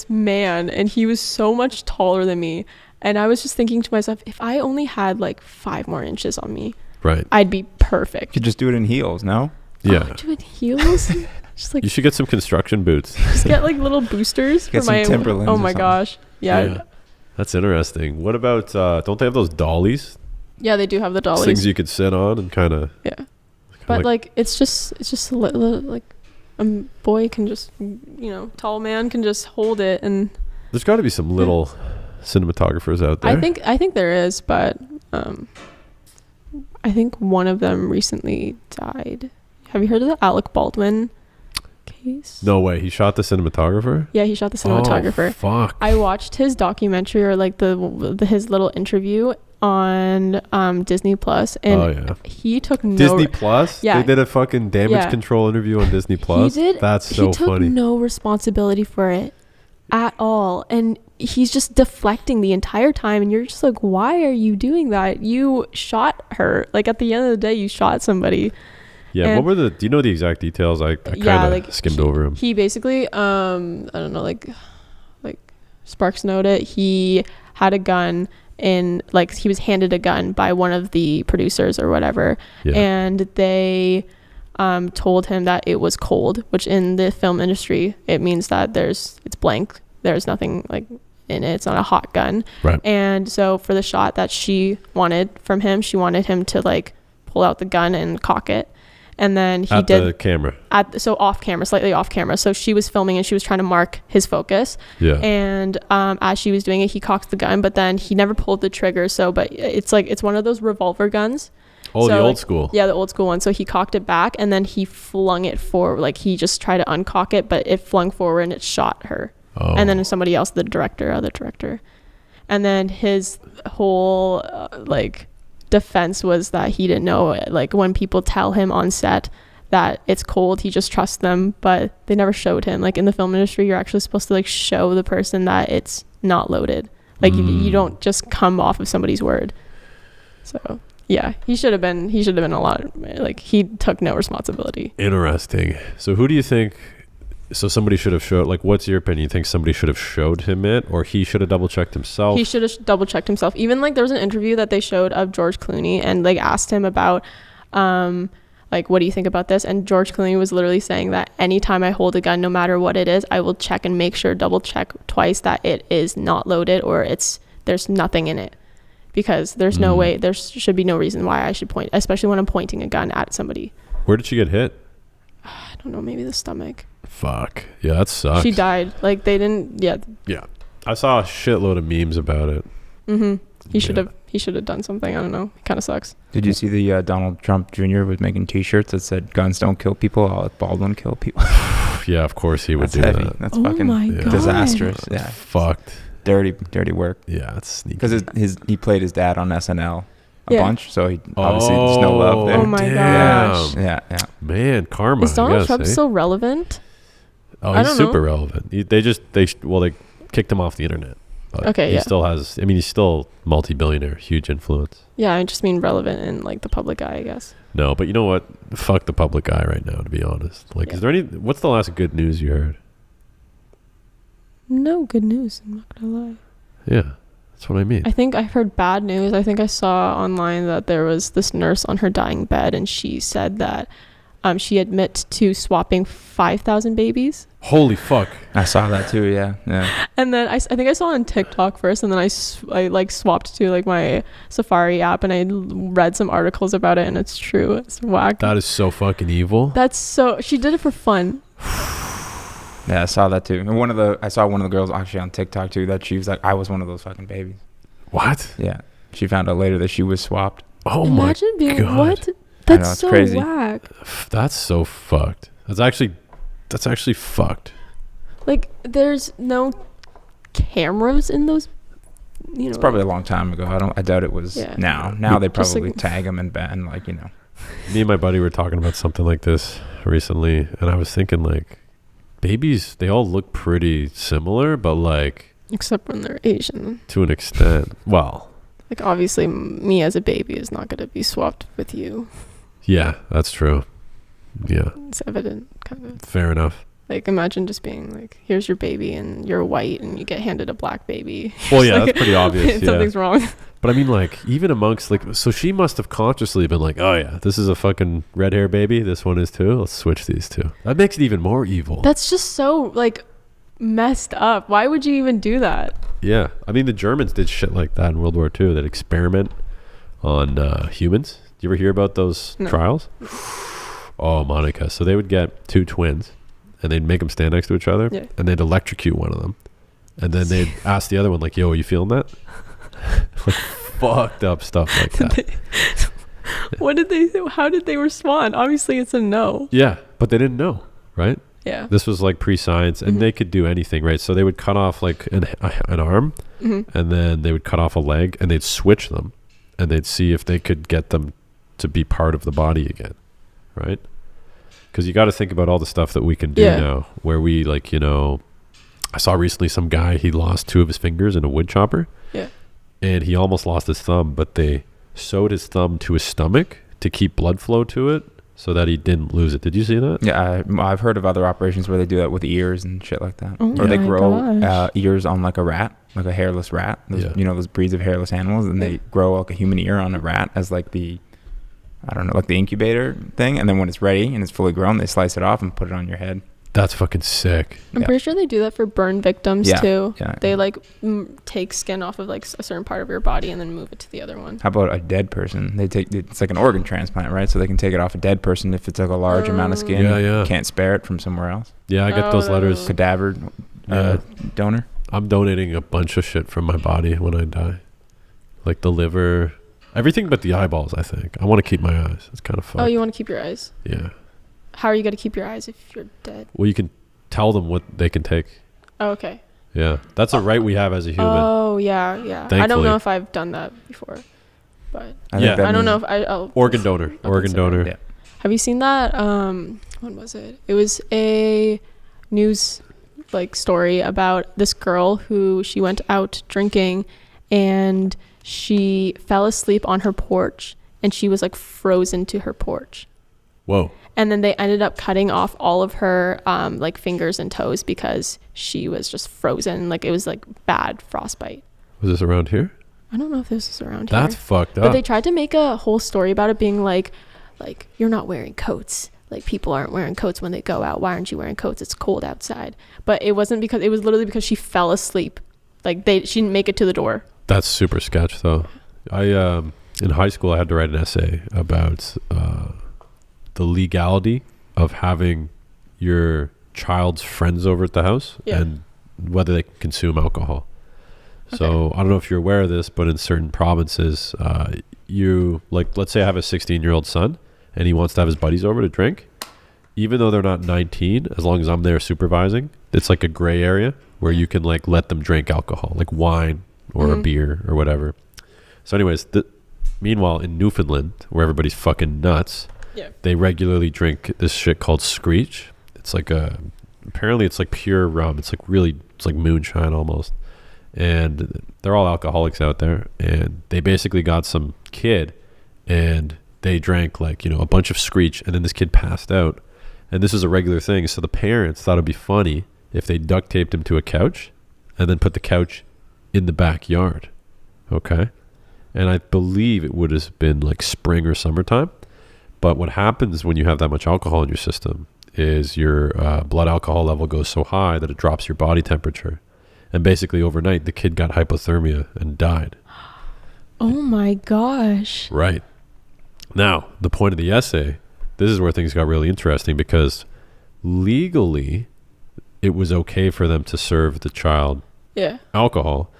man, and he was so much taller than me. And I was just thinking to myself, if I only had like 5 more inches on me, right, I'd be perfect. You could just do it in heels, no? Yeah. Do it in heels? Just like you should get some construction boots. just get like little boosters Get for some my Timberlands oh or my something. gosh. Yeah. That's interesting. What about don't they have those dollies? Yeah, they do have the dollies. Things you could sit on and kind of. Yeah. But like it's just like a boy can just, tall man can just hold it. And there's got to be some little cinematographers out there. I think there is, but I think one of them recently died. Have you heard of the Alec Baldwin case? No way. He shot the cinematographer? Yeah, he shot the cinematographer. Oh, fuck. I watched his documentary, or like his little interview on Disney Plus, and he took Disney Plus? Yeah. They did a fucking damage control interview on Disney Plus? He did. That's so funny. He took no responsibility for it at all, and he's just deflecting the entire time, and you're just like, why are you doing that? You shot her. Like, at the end of the day, you shot somebody. Yeah, and what were do you know the exact details? I kind of skimmed over him. He basically, I don't know, like Sparks noted, he had a gun, and like he was handed a gun by one of the producers or whatever, and they told him that it was cold, which in the film industry it means that it's blank, there's nothing like in it, it's not a hot gun, right? And so for the shot that she wanted from him, she wanted him to like pull out the gun and cock it. And then he did the camera off camera, slightly off camera. So she was filming and she was trying to mark his focus. Yeah. And as she was doing it, he cocked the gun, but then he never pulled the trigger. So, but it's one of those revolver guns. Oh, so the old school. Yeah, the old school one. So he cocked it back, and then he flung it forward. Like he just tried to uncock it, but it flung forward and it shot her. Oh. And then somebody else, the director. And then his whole defense was that he didn't know, like when people tell him on set that it's cold, he just trusts them, but they never showed him. Like in the film industry, you're actually supposed to like show the person that it's not loaded. Like you don't just come off of somebody's word. So yeah, he should have been a lot, like he took no responsibility. Interesting. So who do you think? So somebody should have showed, like, what's your opinion? You think somebody should have showed him it, or he should have double checked himself? He should have double checked himself. Even like there was an interview that they showed of George Clooney, and like asked him about like, what do you think about this? And George Clooney was literally saying that anytime I hold a gun, no matter what it is, I will check and make sure, double check twice that it is not loaded, or there's nothing in it, because there's no way, there should be no reason why I should point, especially when I'm pointing a gun at somebody. Where did she get hit? I don't know, maybe the stomach. Fuck. Yeah, that sucks. She died. Like they didn't. Yeah. I saw a shitload of memes about it. He should have done something. I don't know. It kind of sucks. Did you see the Donald Trump Jr. was making T-shirts that said "Guns don't kill people, Alec Baldwin kill people"? Yeah, of course he would do heavy. that. That's fucking disastrous. Yeah, fucked. Dirty work. Yeah, that's sneaky. Because he played his dad on SNL a bunch, so he obviously there's no love there. Oh my gosh. Yeah. Man, karma. Is Donald Trump still relevant? Oh, he's super relevant. They kicked him off the internet. But he still has, he's still multi-billionaire, huge influence. Yeah, I just mean relevant in like the public eye, I guess. No, but you know what? Fuck the public eye right now, to be honest. Like, is there what's the last good news you heard? No good news, I'm not gonna lie. Yeah, that's what I mean. I think I've heard bad news. I think I saw online that there was this nurse on her dying bed, and she said that she admits to swapping 5,000 babies. Holy fuck. I saw that too, yeah. And then I think I saw on TikTok first, and then I like swapped to like my Safari app, and I read some articles about it, and it's true. It's whack. That is so fucking evil. She did it for fun. Yeah, I saw that too. And I saw one of the girls actually on TikTok too, that she was like, I was one of those fucking babies. What? Yeah. She found out later that she was swapped. Oh Imagine my being God. what? That's know, so crazy. whack. That's so fucked. That's actually fucked. Like, there's no cameras in those. It's probably a long time ago. I doubt it was now. Now they probably like, tag them and like Me and my buddy were talking about something like this recently, and I was thinking like, babies, they all look pretty similar, but like, except when they're Asian. To an extent. Well, like obviously, me as a baby is not going to be swapped with you. Yeah, that's true. Yeah, it's evident, kind of. Fair enough. Like, imagine just being like, here's your baby and you're white and you get handed a black baby. Well, yeah, like, that's pretty obvious. Something's wrong. But I mean, like, even amongst, like, so she must have consciously been like, oh, yeah, this is a fucking red hair baby. This one is too. Let's switch these two. That makes it even more evil. That's just so, like, messed up. Why would you even do that? Yeah. I mean, the Germans did shit like that in World War II, that experiment on humans. Do you ever hear about those trials? Oh, Monica. So they would get two twins. And they'd make them stand next to each other, and they'd electrocute one of them, and then they'd ask the other one, like, "Yo, are you feeling that?" Like fucked up stuff like that. What did they? How did they respond? Obviously, it's a no. Yeah, but they didn't know, right? Yeah. This was like pre-science, and they could do anything, right? So they would cut off like an arm, and then they would cut off a leg, and they'd switch them, and they'd see if they could get them to be part of the body again, right? Because you got to think about all the stuff that we can do now, where we, like, you know, I saw recently some guy, he lost 2 of his fingers in a wood chopper. Yeah. And he almost lost his thumb, but they sewed his thumb to his stomach to keep blood flow to it so that he didn't lose it. Did you see that? Yeah, I've heard of other operations where they do that with ears and shit like that. Or they grow ears on like a rat, like a hairless rat. You know, those breeds of hairless animals, and they grow like a human ear on a rat as like the... I don't know, like the incubator thing, and then when it's ready and it's fully grown, they slice it off and put it on your head. That's fucking sick. I'm pretty sure they do that for burn victims too. Yeah, they like take skin off of like a certain part of your body and then move it to the other one. How about a dead person? It's like an organ transplant, right? So they can take it off a dead person if it's like a large amount of skin. Can't spare it from somewhere else. Yeah, I get those letters. Cadaver donor. I'm donating a bunch of shit from my body when I die, like the liver. Everything but the eyeballs, I think. I want to keep my eyes. It's kind of fun. Oh, you want to keep your eyes? Yeah. How are you going to keep your eyes if you're dead? Well, you can tell them what they can take. Oh, okay. Yeah. That's a right we have as a human. Oh, yeah. Thankfully. I don't know if I've done that before. But I don't know if I'll... Organ donor. Organ donor. Yeah. Have you seen that? When was it? It was a news like story about this girl who she went out drinking and... she fell asleep on her porch and she was like frozen to her porch. Whoa. And then they ended up cutting off all of her like fingers and toes because she was just frozen. Like it was like bad frostbite. Was this around here? I don't know if this was around here. That's fucked up. But they tried to make a whole story about it being like you're not wearing coats. Like people aren't wearing coats when they go out. Why aren't you wearing coats? It's cold outside. But it wasn't because it was literally because she fell asleep. Like she didn't make it to the door. That's super sketch, though. In high school, I had to write an essay about the legality of having your child's friends over at the house and whether they can consume alcohol. Okay. So I don't know if you're aware of this, but in certain provinces, let's say I have a 16-year-old son and he wants to have his buddies over to drink. Even though they're not 19, as long as I'm there supervising, it's like a gray area where you can like let them drink alcohol, like wine, or a beer or whatever. So anyways, meanwhile in Newfoundland, where everybody's fucking nuts, they regularly drink this shit called Screech. It's like apparently it's like pure rum. It's like moonshine almost. And they're all alcoholics out there. And they basically got some kid and they drank like, you know, a bunch of Screech, and then this kid passed out. And this is a regular thing. So the parents thought it'd be funny if they duct taped him to a couch and then put the couch in the backyard. Okay. And I believe it would have been like spring or summertime. But what happens when you have that much alcohol in your system is your blood alcohol level goes so high that it drops your body temperature. And basically overnight, the kid got hypothermia and died. Oh my gosh. Right. Now, the point of the essay, this is where things got really interesting, because legally, it was okay for them to serve the child alcohol.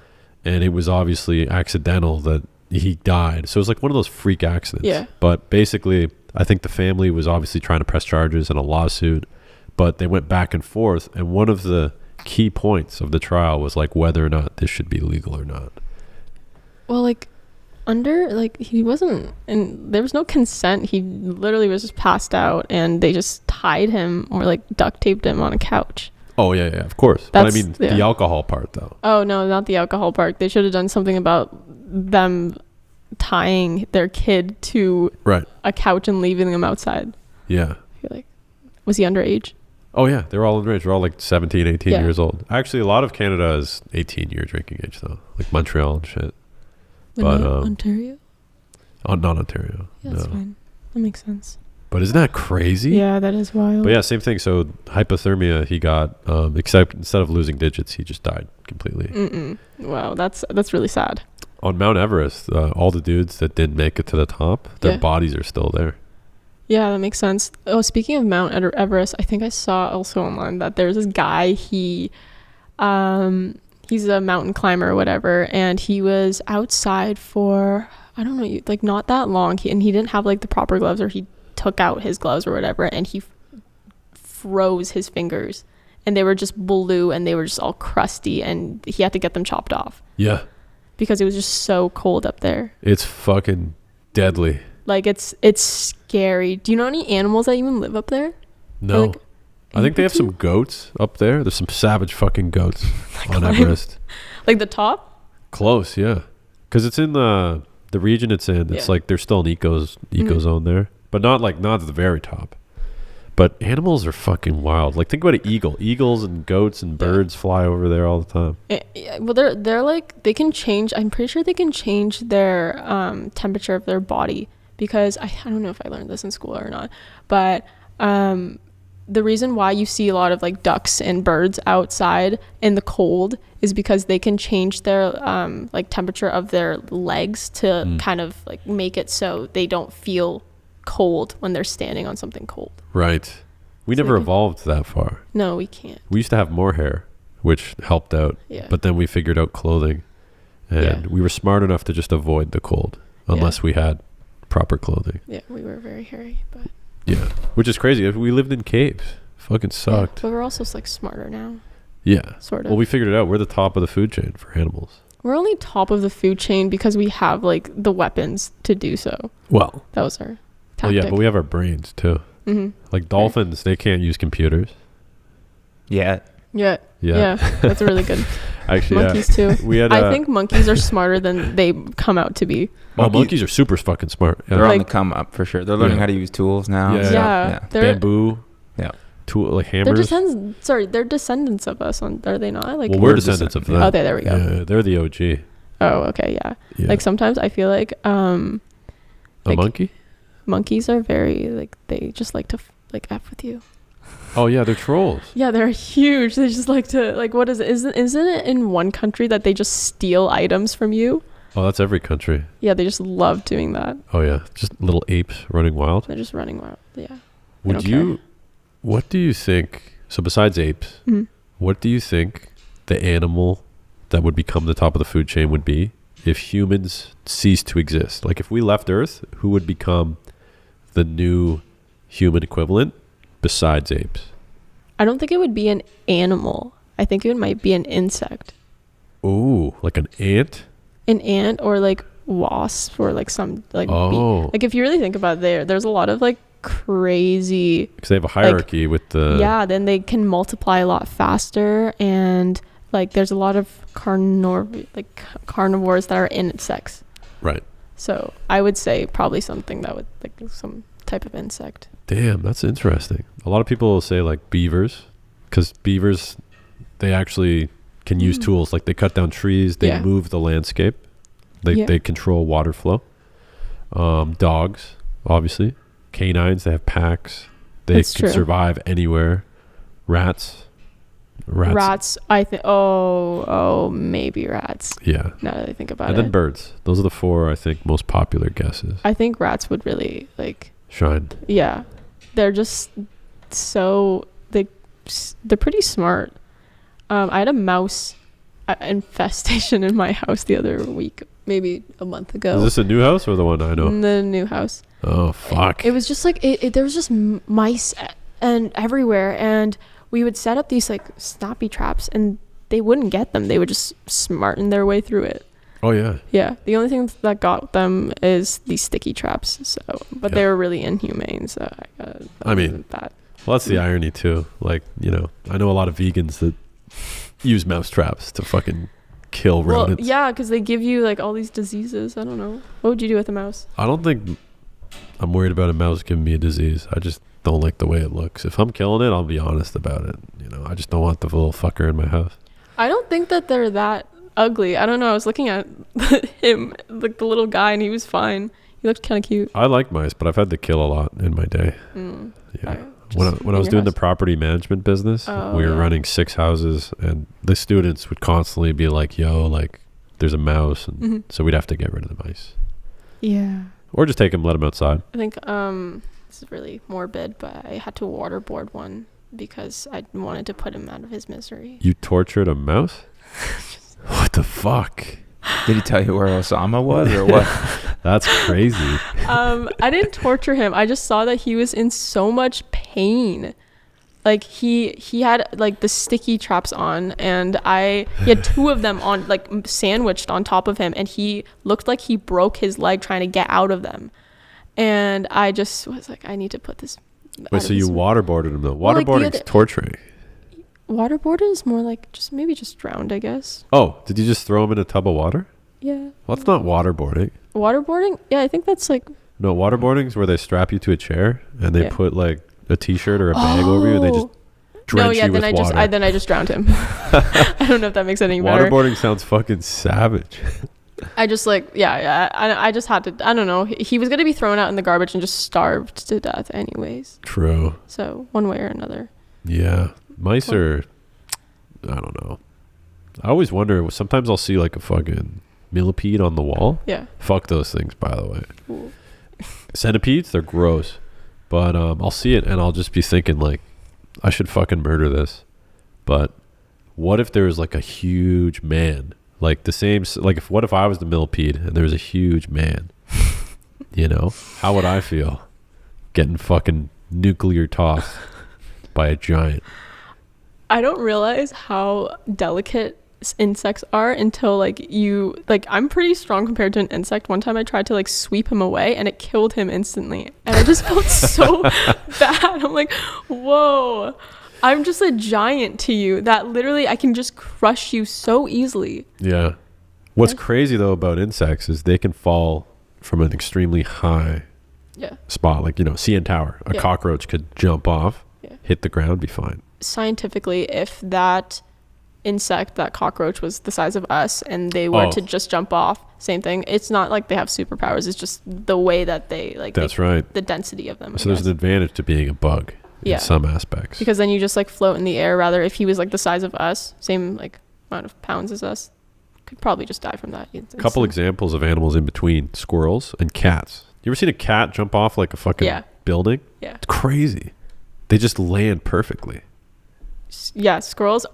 And it was obviously accidental that he died. So it was like one of those freak accidents. Yeah. But basically, I think the family was obviously trying to press charges in a lawsuit, but they went back and forth. And one of the key points of the trial was like whether or not this should be legal or not. Well, like he wasn't, and there was no consent. He literally was just passed out, and they just tied him or like duct taped him on a couch. Oh yeah, of course. But I mean the alcohol part though. Oh no, not the alcohol part. They should have done something about them tying their kid to a couch and leaving them outside. Yeah. Like, was he underage? Oh yeah, they're all underage. They're all like 17, 18 years old. Actually, a lot of Canada is 18-year drinking age though, like Montreal and shit. But Ontario? Oh, not Ontario. Yeah, that's fine. That makes sense. But isn't that crazy? Yeah, that is wild. But yeah, same thing. So hypothermia, he got, except instead of losing digits, he just died completely. Wow, that's really sad. On Mount Everest, all the dudes that didn't make it to the top, their bodies are still there. Yeah, that makes sense. Oh, speaking of Mount Everest, I think I saw also online that there's this guy, he's a mountain climber or whatever, and he was outside for, I don't know, like not that long, and he didn't have like the proper gloves, or he took out his gloves or whatever, and he froze his fingers, and they were just blue, and they were just all crusty, and he had to get them chopped off. Yeah. Because it was just so cold up there. It's fucking deadly. Like, it's scary. Do you know any animals that even live up there? No. Like, I think they have some goats up there. There's some savage fucking goats on Everest. Like the top? Close, yeah. Because it's in the region it's in. It's like there's still an eco zone there. But not at the very top. But animals are fucking wild. Like, think about an eagle. Eagles and goats and birds fly over there all the time. Well, they're like, they can change. I'm pretty sure they can change their temperature of their body, because I don't know if I learned this in school or not. But the reason why you see a lot of like ducks and birds outside in the cold is because they can change their like temperature of their legs to kind of like make it so they don't feel cold when they're standing on something cold. Right. We never evolved that far. No, we can't. We used to have more hair, which helped out. Yeah. But then we figured out clothing, and we were smart enough to just avoid the cold unless we had proper clothing. Yeah, we were very hairy, but yeah, which is crazy. We lived in caves. Fucking sucked. But we're also like smarter now. Yeah. Sort of. Well, we figured it out. We're the top of the food chain for animals. We're only top of the food chain because we have like the weapons to do so. Well, that was our tactic. Well, yeah, but we have our brains too. Like dolphins, they can't use computers. Yeah, that's really good. Actually, monkeys too. I think monkeys are smarter than they come out to be. Monkeys are super fucking smart. Yeah. They're on the come up for sure. They're learning how to use tools now. Yeah. Bamboo. Yeah. Tool, like hammers. They're descendants of us. Are they not? Like, well, we're descendants of them. Okay, there we go. Yeah, they're the OG. Oh, okay, yeah. Like sometimes I feel like a monkey. Monkeys are very like, they just like to like F with you. Oh yeah, they're trolls. Yeah, they're huge. They just like to like, what is it? Isn't it in one country that they just steal items from you? Oh, that's every country. Yeah, they just love doing that. Oh yeah, just little apes running wild. They're just running wild. Yeah. What do you think? So besides apes, what do you think the animal that would become the top of the food chain would be if humans ceased to exist? Like if we left Earth, who would become the new human equivalent besides apes? I don't think it would be an animal. I think it might be an insect. Ooh, like an ant? An ant, or like wasp, or like some like bee. Like if you really think about it, there's a lot of like crazy, because they have a hierarchy with the then they can multiply a lot faster, and like there's a lot of carnivores that are insects. Right. So I would say probably something that would like some type of insect. Damn, that's interesting. A lot of people will say like beavers, because beavers, they actually can use tools. Like they cut down trees, they move the landscape, they control water flow. Dogs, obviously. Canines, they have packs. They can survive anywhere. Rats, I think. Oh, maybe rats. Yeah. Now that I think about it. And then birds. Those are the four, I think, most popular guesses. I think rats would really like shine. Yeah, they're just so they're pretty smart. I had a mouse infestation in my house the other week, maybe a month ago. Is this a new house or the one I know? The new house. Oh fuck! It was just like there was just mice and everywhere, and we would set up these like snappy traps and they wouldn't get them. They would just smarten their way through it. Oh yeah. Yeah. The only thing that got them is these sticky traps. So, but they were really inhumane. So I mean, that. Well, that's the irony too. Like, you know, I know a lot of vegans that use mouse traps to fucking kill rodents. Well, yeah, because they give you like all these diseases. I don't know. What would you do with a mouse? I don't think I'm worried about a mouse giving me a disease. I just don't like the way it looks. If I'm killing it, I'll be honest about it. You know, I just don't want the little fucker in my house. I don't think that they're that ugly. I don't know. I was looking at him, like the little guy, and he was fine. He looked kind of cute. I like mice, but I've had to kill a lot in my day. Yeah. When I was doing the property management business, we were running 6 houses, and the students would constantly be like, yo, like, there's a mouse. And so we'd have to get rid of the mice. Yeah. Or just take them, let them outside. I think this is really morbid, but I had to waterboard one because I wanted to put him out of his misery. You tortured a mouse? What the fuck? Did he tell you where Osama was or what? That's crazy. I didn't torture him. I just saw that he was in so much pain. Like he had like the sticky traps on, and he had 2 of them on, like sandwiched on top of him, and he looked like he broke his leg trying to get out of them. And I just was like, I need to put this. Wait, so you waterboarded him though? Waterboarding's torturing. Waterboarded is more like just drowned, I guess. Oh, did you just throw him in a tub of water? Yeah. Well, that's not waterboarding. Waterboarding? Yeah, I think that's like... No, waterboarding is where they strap you to a chair and they put like a t-shirt or a bag over you and they just drench you with water. Then I just drowned him. I don't know if that makes it any better. Waterboarding sounds fucking savage. I just like, I just had to, I don't know. He was going to be thrown out in the garbage and just starved to death anyways. True. So one way or another. Yeah. Mice are, I don't know. I always wonder, sometimes I'll see like a fucking millipede on the wall. Yeah. Fuck those things, by the way. Ooh. Centipedes, they're gross. But I'll see it and I'll just be thinking like, I should fucking murder this. But what if there was like a huge man? Like the same, like what if I was the millipede and there was a huge man? You know? How would I feel? Getting fucking nuclear tossed by a giant. I don't realize how delicate insects are until I'm pretty strong compared to an insect. One time I tried to like sweep him away and it killed him instantly. And I just felt so bad. I'm like, whoa, I'm just a giant to you that literally I can just crush you so easily. Yeah. What's crazy though about insects is they can fall from an extremely high spot. Like, you know, CN Tower, a cockroach could jump off, hit the ground, be fine. Scientifically, if that insect, that cockroach, was the size of us and they were to just jump off, same thing. It's not like they have superpowers. It's just the way that they like. That's right. The density of them. So there's an advantage to being a bug in some aspects. Because then you just like float in the air. Rather, if he was like the size of us, same like amount of pounds as us, could probably just die from that. A couple examples of animals in between: squirrels and cats. You ever seen a cat jump off like a fucking building? Yeah. It's crazy. They just land perfectly. Yeah, squirrels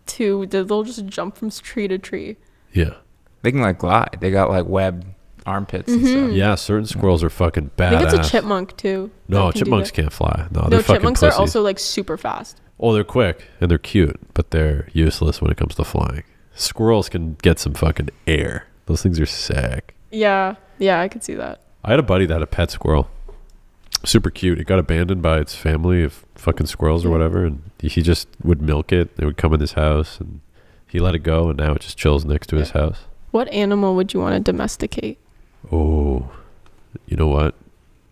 too. They'll just jump from tree to tree. Yeah. They can like glide. They got like webbed armpits and stuff. Yeah, certain squirrels are fucking badass. I think it's a chipmunk too. No, chipmunks can't fly. No, they're fucking chipmunks pussies. are also like super fast. Oh, they're quick and they're cute, but they're useless when it comes to flying. Squirrels can get some fucking air. Those things are sick. Yeah, I could see that. I had a buddy that had a pet squirrel. Super cute. It got abandoned by its family of fucking squirrels or whatever, and he just would milk it. They would come in his house and he let it go, and now it just chills next to his house. What animal would you want to domesticate? Oh, you know what?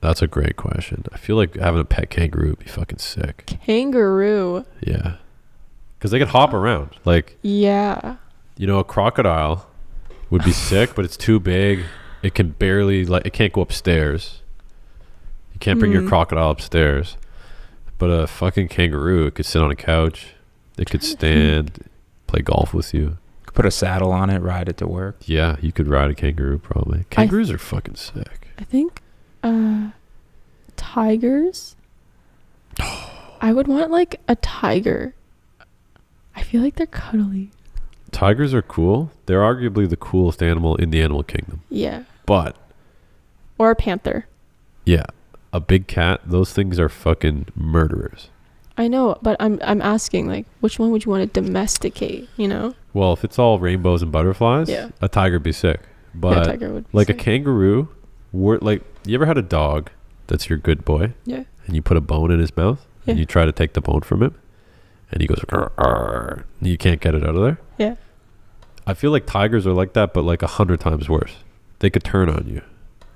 That's a great question. I feel like having a pet kangaroo would be fucking sick. Kangaroo? Yeah. Because they could hop around. Like, yeah. You know, a crocodile would be sick, but it's too big. It can barely, it can't go upstairs. You can't bring your crocodile upstairs. But a fucking kangaroo, it could sit on a couch. It could stand, play golf with you. Put a saddle on it, ride it to work. Yeah, you could ride a kangaroo probably. Kangaroos are fucking sick. I think tigers. I would want like a tiger. I feel like they're cuddly. Tigers are cool. They're arguably the coolest animal in the animal kingdom. Yeah. But. Or a panther. Yeah. A big cat, those things are fucking murderers. I know, but I'm asking, like, which one would you want to domesticate, you know? Well, if it's all rainbows and butterflies, a tiger would be sick. But a tiger would be like sick. A kangaroo, like, you ever had a dog that's your good boy? Yeah. And you put a bone in his mouth and you try to take the bone from him and he goes, arr, arr, and you can't get it out of there? Yeah. I feel like tigers are like that, but like 100 times worse. They could turn on you,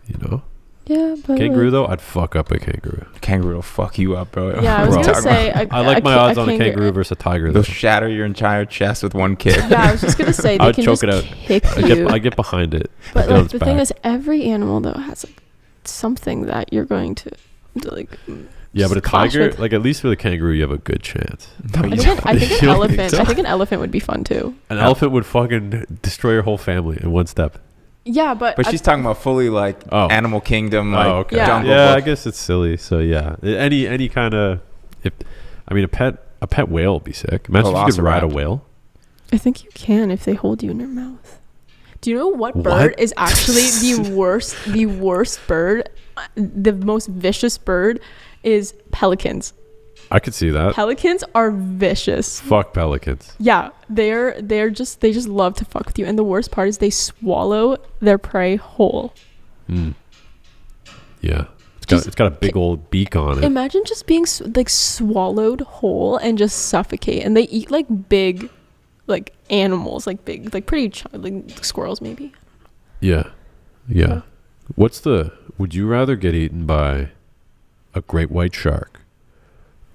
you know? Yeah, but kangaroo though, I'd fuck up a kangaroo. Kangaroo will fuck you up, bro. Yeah, I was gonna say. I like my odds on a kangaroo versus a tiger. They'll shatter your entire chest with one kick. Yeah, I was just gonna say they can choke it out. Kick you. I get behind it. But like the thing is, every animal though has like something that you're going to like. Yeah, but a tiger, like at least with a kangaroo, you have a good chance. I think an elephant. I think an elephant would be fun too. An elephant would fucking destroy your whole family in one step. Yeah, but she's talking about fully like animal kingdom, like okay. Jungle Book. I guess it's silly. So yeah, any kind of, a pet whale would be sick. Imagine if you could ride a whale. I think you can if they hold you in their mouth. Do you know what bird is actually the worst? The worst bird, the most vicious bird, is pelicans. I could see that. Pelicans are vicious. Fuck pelicans. Yeah, they just love to fuck with you, and the worst part is they swallow their prey whole. Yeah, it's got a big old beak on it. Imagine just being like swallowed whole and just suffocate, and they eat like big, like animals, like big, like pretty like squirrels maybe. Yeah. Would you rather get eaten by a great white shark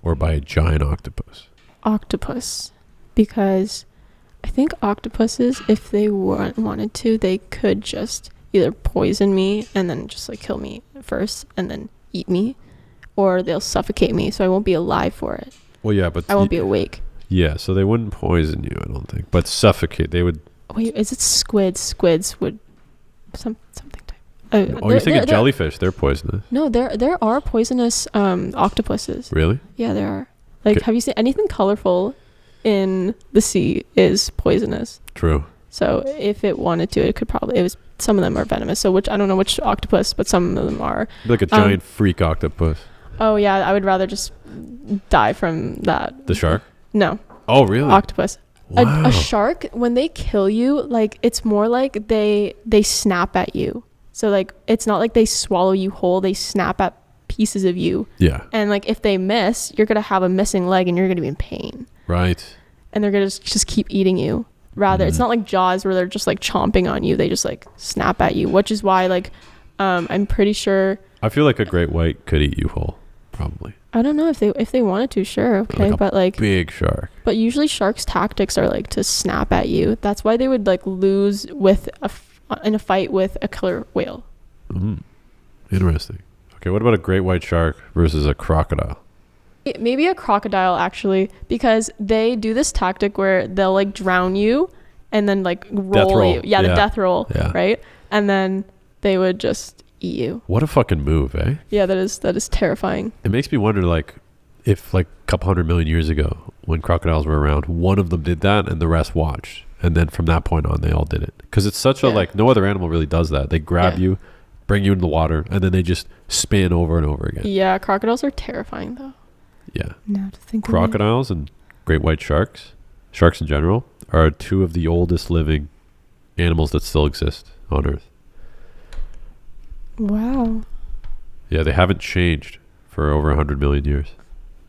or by a giant octopus? Octopus, because I think octopuses, if they wanted to, they could just either poison me and then just like kill me first and then eat me, or they'll suffocate me so I won't be alive for it. Well, yeah, but I won't be awake. Yeah, so they wouldn't poison you, I don't think, but suffocate. They would. Wait, is it squids? Squids would something type. You're thinking jellyfish? They're poisonous. No, there are poisonous octopuses. Really? Yeah, there are. Like, have you seen anything colorful in the sea is poisonous? True. So if it wanted to, it could probably. Some of them are venomous. So I don't know which octopus, but some of them are. Like a giant freak octopus. Oh yeah, I would rather just die from that. The shark? No. Oh really? Octopus. Wow. A shark, when they kill you, like it's more like they snap at you. So like it's not like they swallow you whole, they snap at pieces of you. Yeah. And like if they miss, you're going to have a missing leg and you're going to be in pain. Right. And they're going to just keep eating you. Rather, it's not like Jaws where they're just like chomping on you. They just like snap at you, which is why like I'm pretty sure. I feel like a great white could eat you whole, probably. I don't know if they wanted to, sure, okay, but like big shark. But usually sharks' tactics are like to snap at you. That's why they would like lose in a fight with a killer whale. Interesting. Okay, what about a great white shark versus a crocodile? Maybe a crocodile, actually, because they do this tactic where they'll like drown you and then like roll you. Yeah, the death roll, right? And then they would just eat you. What a fucking move, eh? Yeah, that is terrifying. It makes me wonder, like, if like a couple 100 million years ago, when crocodiles were around, one of them did that and the rest watched. And then from that point on, they all did it. Because it's such a, like, no other animal really does that. They grab you, bring you in the water, and then they just spin over and over again. Yeah, crocodiles are terrifying, though. Yeah. Now to think Crocodiles and great white sharks in general, are two of the oldest living animals that still exist on Earth. Wow. Yeah, they haven't changed for over 100 million years.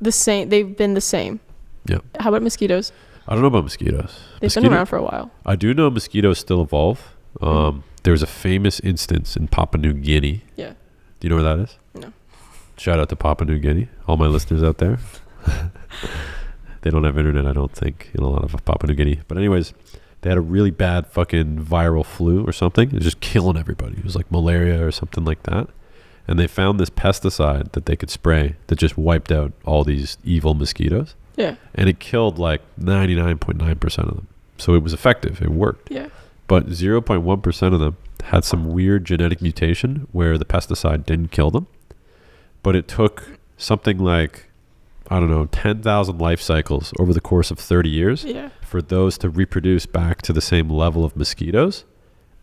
The same. They've been the same. Yeah. How about mosquitoes? I don't know about mosquitoes. They've been around for a while. I do know mosquitoes still evolve. There's a famous instance in Papua New Guinea. Yeah. Do you know where that is? No. Shout out to Papua New Guinea. All my listeners out there. They don't have internet, I don't think, in a lot of Papua New Guinea. But anyways, they had a really bad fucking viral flu or something. It was just killing everybody. It was like malaria or something like that. And they found this pesticide that they could spray that just wiped out all these evil mosquitoes. Yeah. And it killed like 99.9% of them. So it was effective. It worked. Yeah. But 0.1% of them had some weird genetic mutation where the pesticide didn't kill them. But it took something like, I don't know, 10,000 life cycles over the course of 30 years for those to reproduce back to the same level of mosquitoes.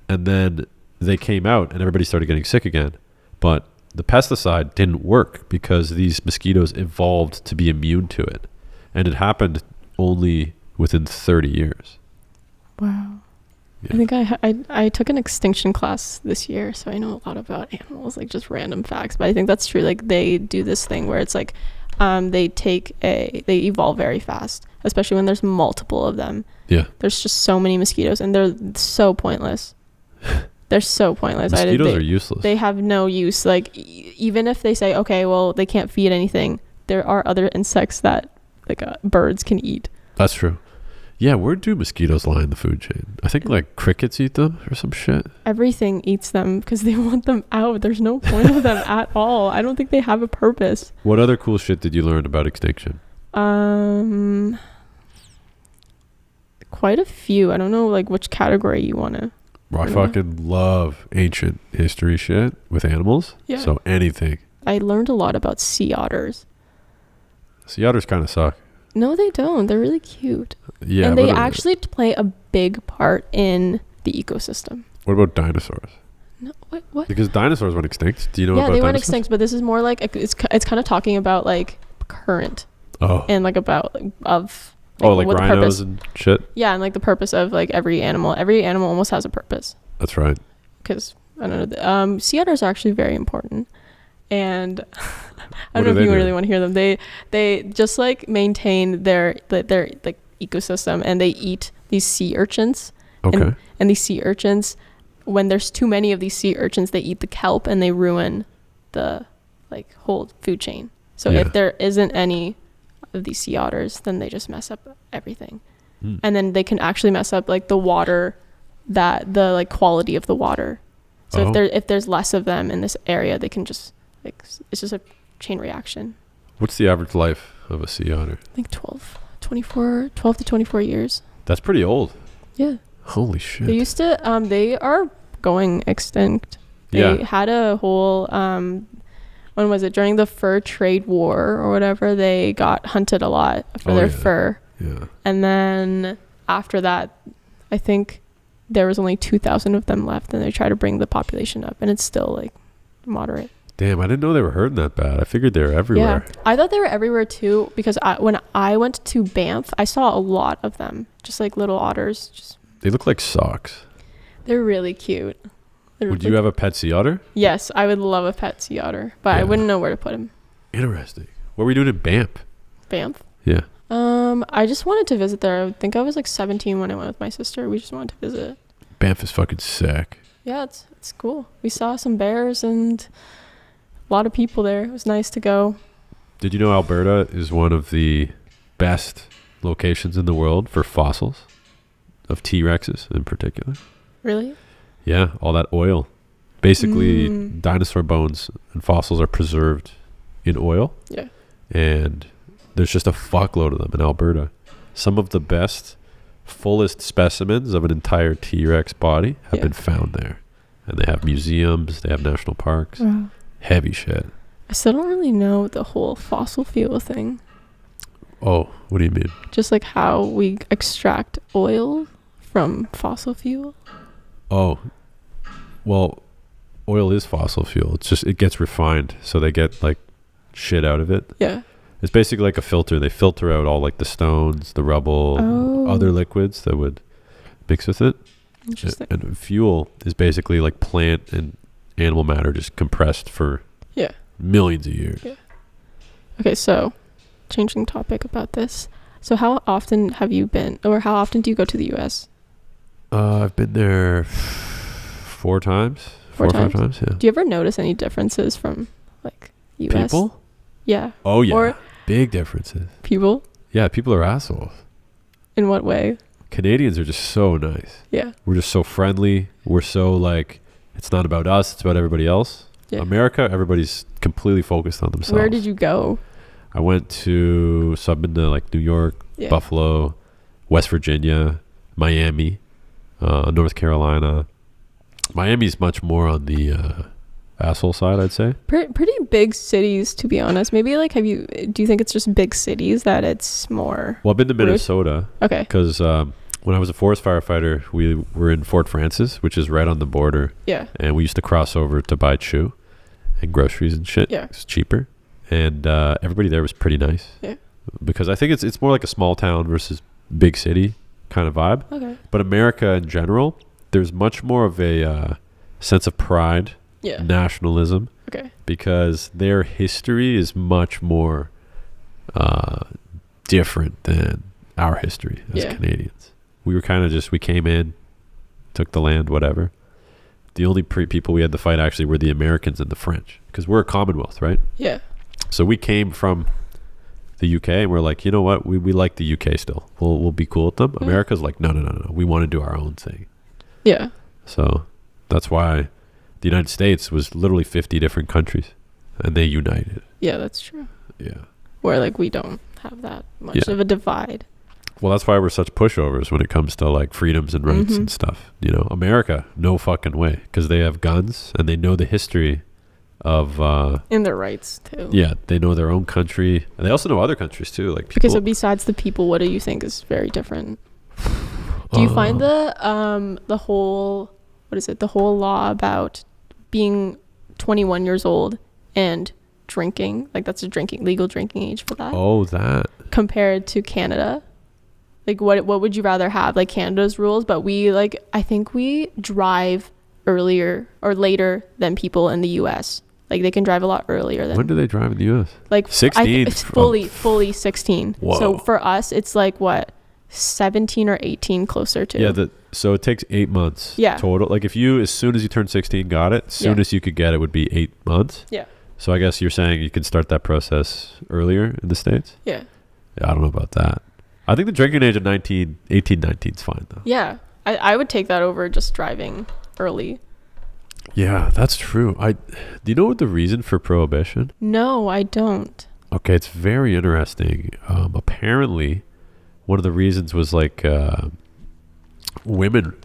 And then they came out and everybody started getting sick again. But the pesticide didn't work because these mosquitoes evolved to be immune to it. And it happened only within 30 years. Wow. Yeah. I think I took an extinction class this year, so I know a lot about animals, like just random facts. But I think that's true. Like they do this thing where it's like they evolve very fast, especially when there's multiple of them. Yeah. There's just so many mosquitoes, and they're so pointless. They're so pointless. Mosquitoes are useless. They have no use. Like even if they say, okay, well, they can't feed anything, there are other insects that like birds can eat. That's true. Yeah, where do mosquitoes lie in the food chain? I think like crickets eat them or some shit. Everything eats them because they want them out. There's no point of them at all. I don't think they have a purpose. What other cool shit did you learn about extinction? Quite a few. I don't know like which category you want to. I fucking love ancient history shit with animals. Yeah. So anything. I learned a lot about sea otters. Sea otters kind of suck. No, they don't. They're really cute. Yeah. And they actually play a big part in the ecosystem. What about dinosaurs? No, what? Because dinosaurs went extinct. Do you know about dinosaurs? Yeah, they went extinct, but this is more like it's kind of talking about like current. Oh. And like about like, of like rhinos and shit. Yeah, and like the purpose of like every animal almost has a purpose. That's right. Because I don't know, sea otters are actually very important, and I don't know if you really want to hear them. They just like maintain their like ecosystem, and they eat these sea urchins. Okay. And these sea urchins, when there's too many of these sea urchins, they eat the kelp and they ruin the like whole food chain. So if there isn't any of these sea otters, then they just mess up everything. And then they can actually mess up like the water, the like quality of the water. So if there's less of them in this area, they can just like, it's just a chain reaction. What's the average life of a sea otter? I think 12 to 24 years. That's pretty old. Yeah. Holy shit. They used to they are going extinct. They had a whole when was it, during the fur trade war or whatever, they got hunted a lot for their fur. Yeah. And then after that, I think there was only 2,000 of them left, and they try to bring the population up, and it's still like moderate. Damn, I didn't know they were hurting that bad. I figured they were everywhere. Yeah, I thought they were everywhere too, because when I went to Banff, I saw a lot of them, just like little otters. They look like socks. They're really cute. Would you have a pet sea otter? Yes, I would love a pet sea otter, but I wouldn't know where to put him. Interesting. What were you doing in Banff? Banff? Yeah. I just wanted to visit there. I think I was like 17 when I went with my sister. We just wanted to visit. Banff is fucking sick. Yeah, it's cool. We saw some bears and a lot of people there. It was nice to go. Did you know Alberta is one of the best locations in the world for fossils of T-Rexes in particular? Really? Yeah, all that oil. Basically, dinosaur bones and fossils are preserved in oil. Yeah. And there's just a fuckload of them in Alberta. Some of the best, fullest specimens of an entire T-Rex body have been found there. And they have museums, they have national parks. Wow. Heavy shit. I still don't really know the whole fossil fuel thing. Oh, what do you mean? Just like how we extract oil from fossil fuel. Oh, well, oil is fossil fuel. It's just, it gets refined. So they get like shit out of it. Yeah. It's basically like a filter. They filter out all like the stones, the rubble, other liquids that would mix with it. Interesting. And fuel is basically like plant and animal matter just compressed for millions of years. Yeah. Okay, so changing topic about this. So how often have you been, or how often do you go to the U.S.? I've been there 4 times. 4 or 5 times, yeah. Do you ever notice any differences from like U.S.? People? Yeah. Oh, yeah. Or big differences. People? Yeah, people are assholes. In what way? Canadians are just so nice. Yeah. We're just so friendly. We're so like, it's not about us, it's about everybody else. Yeah. America, everybody's completely focused on themselves. Where did you go? I went to, so I've been to like New York, Buffalo, West Virginia, Miami, North Carolina. Miami's much more on the asshole side, I'd say. Pretty big cities, to be honest. Maybe like, do you think it's just big cities that it's more? Well, I've been to Minnesota. Okay. Because when I was a forest firefighter, we were in Fort Francis, which is right on the border. Yeah. And we used to cross over to buy chew. and groceries and shit. Yeah. It's cheaper. And everybody there was pretty nice. Yeah. Because I think it's more like a small town versus big city kind of vibe. Okay. But America in general, there's much more of a sense of pride, nationalism. Okay. Because their history is much more different than our history as Canadians. We were kind of we came in, took the land, whatever. The only people we had to fight actually were the Americans and the French, because we're a Commonwealth, right? Yeah. So we came from the UK and we're like, you know what? We like the UK still. We'll be cool with them. America's like, no. We want to do our own thing. Yeah. So that's why the United States was literally 50 different countries and they united. Yeah, that's true. Yeah. Where like we don't have that much of a divide. Well, that's why we're such pushovers when it comes to like freedoms and rights and stuff. You know, America, no fucking way, because they have guns and they know the history of and their rights too. Yeah, they know their own country, and they also know other countries too. Like people, okay, so besides the people, what do you think is very different? Do you find the whole law about being 21 years old and drinking, like that's legal drinking age for that? Oh, that compared to Canada. Like what would you rather have? Like Canada's rules, but I think we drive earlier or later than people in the US. Like they can drive a lot earlier than. When do they drive in the US? Like 16. It's fully 16. Whoa. So for us it's like what, 17 or 18 closer to. Yeah, so it takes 8 months total. Like if you, as soon as you turn 16, got it, soonest you could get it would be 8 months. Yeah. So I guess you're saying you can start that process earlier in the States? Yeah. I don't know about that. I think the drinking age of 18, 19 is fine though. Yeah. I would take that over just driving early. Yeah, that's true. Do you know what the reason for prohibition? No, I don't. Okay, it's very interesting. Apparently, one of the reasons was like women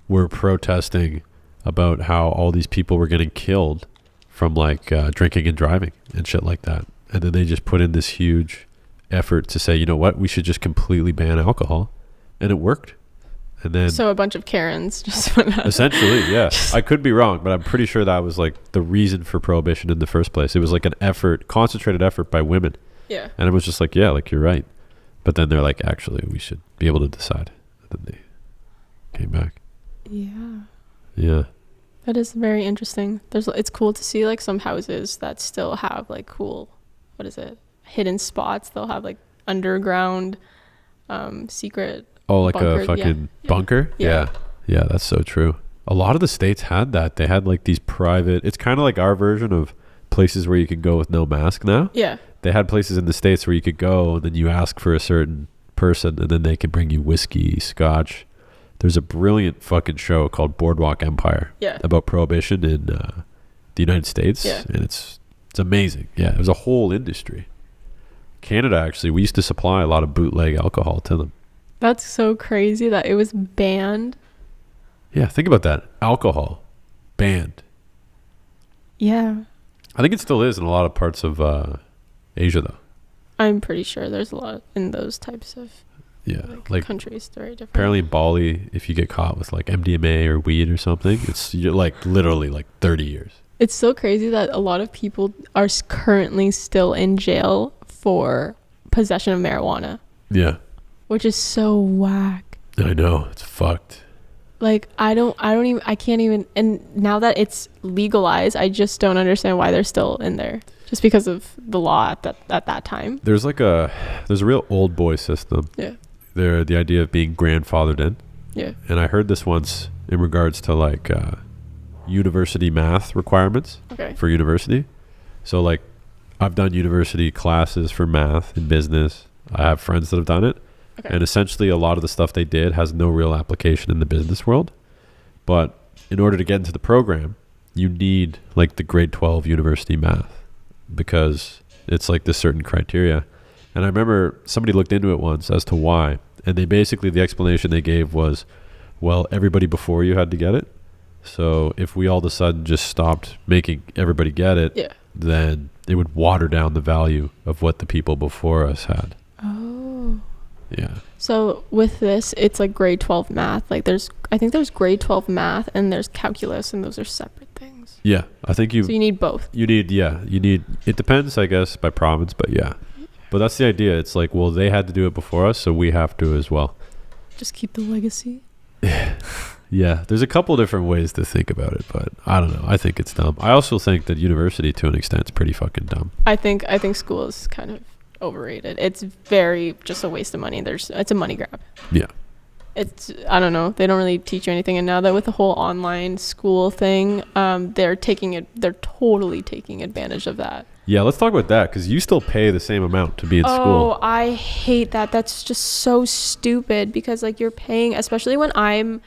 were protesting about how all these people were getting killed from like drinking and driving and shit like that. And then they just put in this huge effort to say, you know what, we should just completely ban alcohol. And it worked. And then so a bunch of Karens just went out. Essentially, yeah. I could be wrong, but I'm pretty sure that was like the reason for prohibition in the first place. It was like an effort, concentrated effort by women. Yeah. And it was just like, yeah, like you're right. But then they're like, actually, we should be able to decide. And then they came back. Yeah. Yeah. That is very interesting. It's cool to see like some houses that still have like cool, hidden spots. They'll have like underground secret. Oh, like bunkers. A fucking bunker? Yeah. Yeah, that's so true. A lot of the states had that. They had like these private, it's kind of like our version of places where you can go with no mask now. Yeah. They had places in the States where you could go and then you ask for a certain person and then they can bring you whiskey, scotch. There's a brilliant fucking show called Boardwalk Empire about prohibition in the United States. Yeah. And it's amazing. Yeah, it was a whole industry. Canada, actually, we used to supply a lot of bootleg alcohol to them. That's so crazy that it was banned. Yeah, think about that. Alcohol, banned. Yeah. I think it still is in a lot of parts of Asia, though. I'm pretty sure there's a lot in those types of like countries. Very different. Apparently in Bali, if you get caught with like MDMA or weed or something, you're like literally like 30 years. It's so crazy that a lot of people are currently still in jail for possession of marijuana. Yeah. Which is so whack. I know, it's fucked. Like I can't even, and now that it's legalized, I just don't understand why they're still in there. Just because of the law at that time. There's a real old boy system. Yeah. The idea of being grandfathered in. Yeah. And I heard this once in regards to like university math requirements for university. So like I've done university classes for math and business. I have friends that have done it. Okay. And essentially a lot of the stuff they did has no real application in the business world. But in order to get into the program, you need like the grade 12 university math because it's like this certain criteria. And I remember somebody looked into it once as to why. And the explanation they gave was, well, everybody before you had to get it. So if we all of a sudden just stopped making everybody get it, then it would water down the value of what the people before us had. Oh. Yeah. So with this, it's like grade 12 math. Like I think there's grade 12 math and there's calculus, and those are separate things. Yeah, I think So you need both. You need, it depends, I guess, by province, but yeah. But that's the idea. It's like, well, they had to do it before us, so we have to as well. Just keep the legacy. Yeah, there's a couple different ways to think about it, but I don't know. I think it's dumb. I also think that university, to an extent, is pretty fucking dumb. I think school is kind of overrated. It's very just a waste of money. It's a money grab. Yeah. It's, I don't know, they don't really teach you anything, and now that with the whole online school thing, they're totally taking advantage of that. Yeah, let's talk about that, because you still pay the same amount to be in school. Oh, I hate that. That's just so stupid, because like you're paying, especially when I'm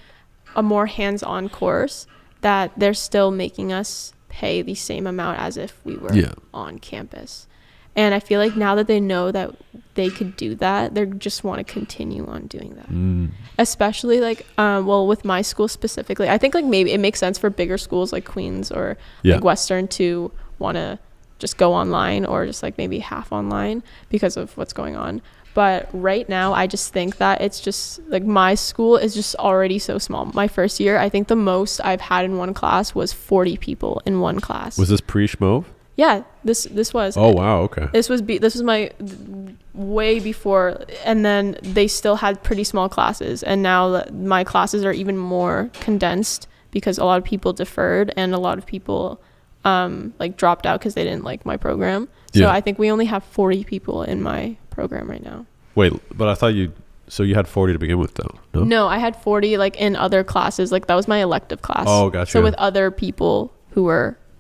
a more hands-on course, that they're still making us pay the same amount as if we were on campus. And I feel like now that they know that they could do that, they just want to continue on doing that. Especially like, with my school specifically, I think like maybe it makes sense for bigger schools like Queens or like Western to want to just go online, or just like maybe half online because of what's going on. But right now, I just think that it's just like my school is just already so small. My first year, I think the most I've had in one class was 40 people in one class. Was this pre-Schmove? Yeah, this was. Oh wow, okay. This was my way before, and then they still had pretty small classes, and now my classes are even more condensed because a lot of people deferred and a lot of people like dropped out because they didn't like my program. So I think we only have 40 people in my program right now. Wait, but I thought you had 40 to begin with though. No, I had 40 like in other classes. Like that was my elective class. Oh, gotcha. So with other people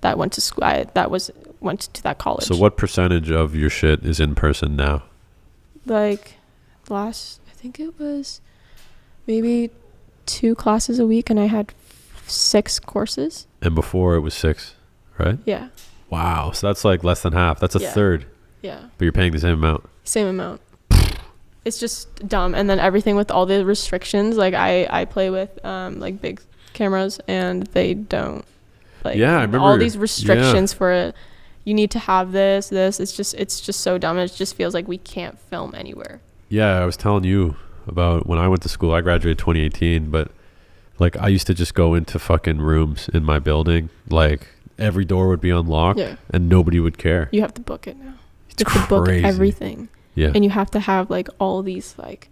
that went to school, went to that college. So what percentage of your shit is in person now? Like I think it was maybe 2 classes a week, and I had 6 courses. And before it was 6, right? Yeah. Wow. So that's like less than half. That's a third. Yeah. But you're paying the same amount. Same amount. It's just dumb. And then everything with all the restrictions, like I play with like big cameras, and they don't. Like, I remember all these restrictions for it. You need to have this. It's just so dumb. It just feels like we can't film anywhere. Yeah, I was telling you about when I went to school. I graduated 2018, but like I used to just go into fucking rooms in my building. Like every door would be unlocked, and nobody would care. You have to book it now. It's crazy. You have to book everything. Yeah. And you have to have like all these like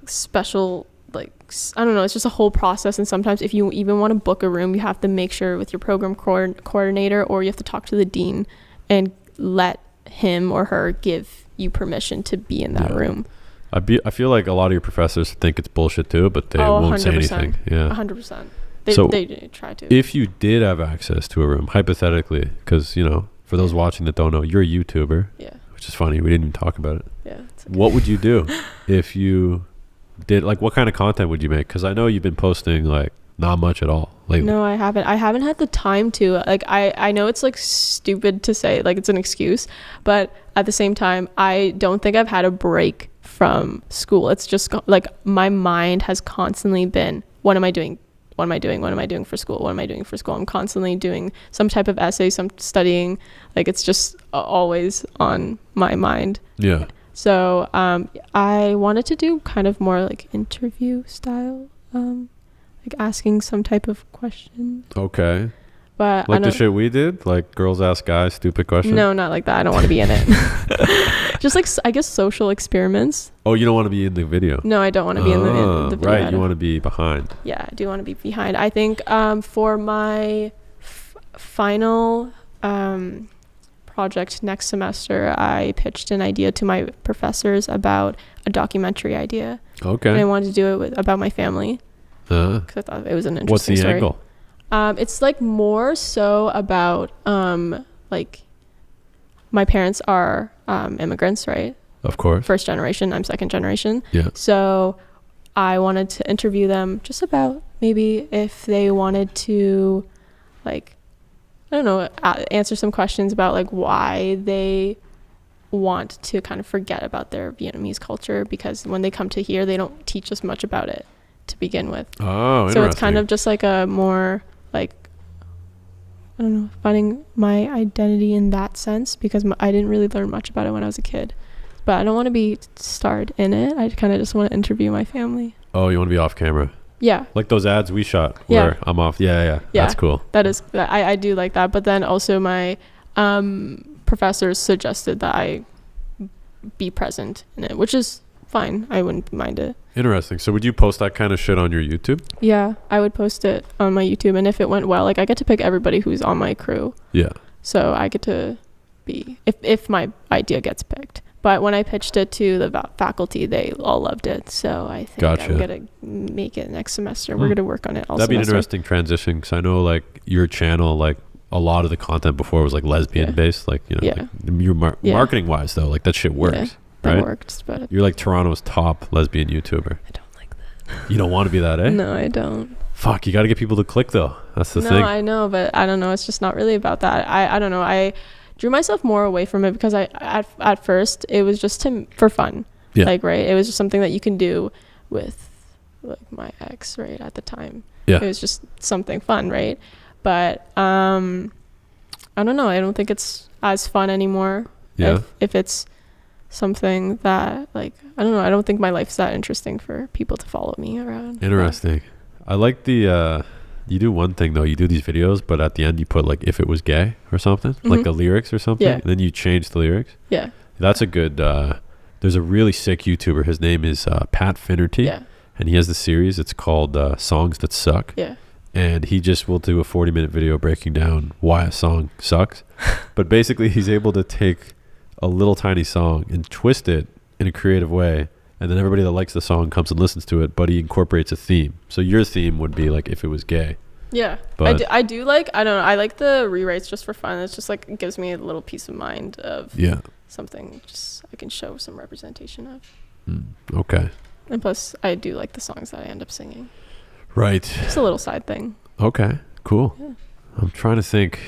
special, like, I don't know, it's just a whole process. And sometimes if you even want to book a room, you have to make sure with your program coordinator, or you have to talk to the dean and let him or her give you permission to be in that room. I feel like a lot of your professors think it's bullshit too, but they won't say anything. Yeah, 100%. They try to. If you did have access to a room, hypothetically, because for those watching that don't know, you're a YouTuber. Yeah. Which is funny. We didn't even talk about it. Yeah. Okay. What would you do if you did? Like, what kind of content would you make? Because I know you've been posting like not much at all lately. No, I haven't. I haven't had the time to. Like, I know it's like stupid to say, like it's an excuse, but at the same time, I don't think I've had a break from school. It's just like my mind has constantly been, what am I doing? What am I doing? What am I doing for school? What am I doing for school? I'm constantly doing some type of essay, some studying. Like it's just always on my mind. Yeah. So I wanted to do kind of more like interview style, like asking some type of question. Okay. But like the shit we did, like girls ask guys stupid questions. No, not like that. I don't want to be in it. Just like, I guess, social experiments. Oh, you don't want to be in the video? No, I don't want to be in the video. Right, you want to be behind. Yeah, I do want to be behind. I think for my final project next semester, I pitched an idea to my professors about a documentary idea. Okay. And I wanted to do it about my family. Because I thought it was an interesting story. What's the angle? It's like more so about like my parents are immigrants, right? Of course. First generation, I'm second generation. Yeah. So I wanted to interview them just about maybe if they wanted to, like, I don't know, answer some questions about like why they want to kind of forget about their Vietnamese culture, because when they come to here, they don't teach us much about it to begin with. Oh, interesting. So it's kind of just like a more like, I don't know, finding my identity in that sense, because I didn't really learn much about it when I was a kid. but I don't want to be starred in it. I kind of just want to interview my family. Oh, you want to be off camera? Yeah. Like those ads we shot where I'm off. Yeah. That's cool. That is, I do like that. But then also my professors suggested that I be present in it, which is fine. I wouldn't mind it. Interesting. So would you post that kind of shit on your YouTube? Yeah, I would post it on my YouTube. And if it went well, like I get to pick everybody who's on my crew. Yeah. So I get to be, if my idea gets picked. But when I pitched it to the faculty, they all loved it. So I think I'm going to make it next semester. We're going to work on it all That'd semester. be an interesting transition, because I know like your channel, like a lot of the content before was like lesbian based. Like, you know, like your marketing wise though, like that shit works. Yeah, right? That worked. But you're like Toronto's top lesbian YouTuber. I don't like that. You don't want to be that, eh? No, I don't. Fuck, you got to get people to click though. That's the thing. No, I know, but I don't know. It's just not really about that. I don't know. I drew myself more away from it because at first it was just for fun. Yeah. Like, right. It was just something that you can do with like my ex, right, at the time. Yeah. It was just something fun, right? But I don't know. I don't think it's as fun anymore. Yeah. If it's something that, like, I don't know. I don't think my life's that interesting for people to follow me around. Interesting. I like the you do one thing though. You do these videos, but at the end you put like if it was gay or something, like the lyrics or something. Yeah. And then you change the lyrics. Yeah. That's a good. There's a really sick YouTuber. His name is Pat Finnerty. Yeah. And he has the series. It's called Songs That Suck. Yeah. And he just will do a 40-minute video breaking down why a song sucks. But basically, he's able to take a little tiny song and twist it in a creative way. And then everybody that likes the song comes and listens to it, but he incorporates a theme. So your theme would be like if it was gay. Yeah. But I do like, I don't know, I like the rewrites just for fun. It's just like, it gives me a little peace of mind of something just I can show some representation of. Okay. And plus, I do like the songs that I end up singing. Right. Just a little side thing. Okay, cool. Yeah. I'm trying to think,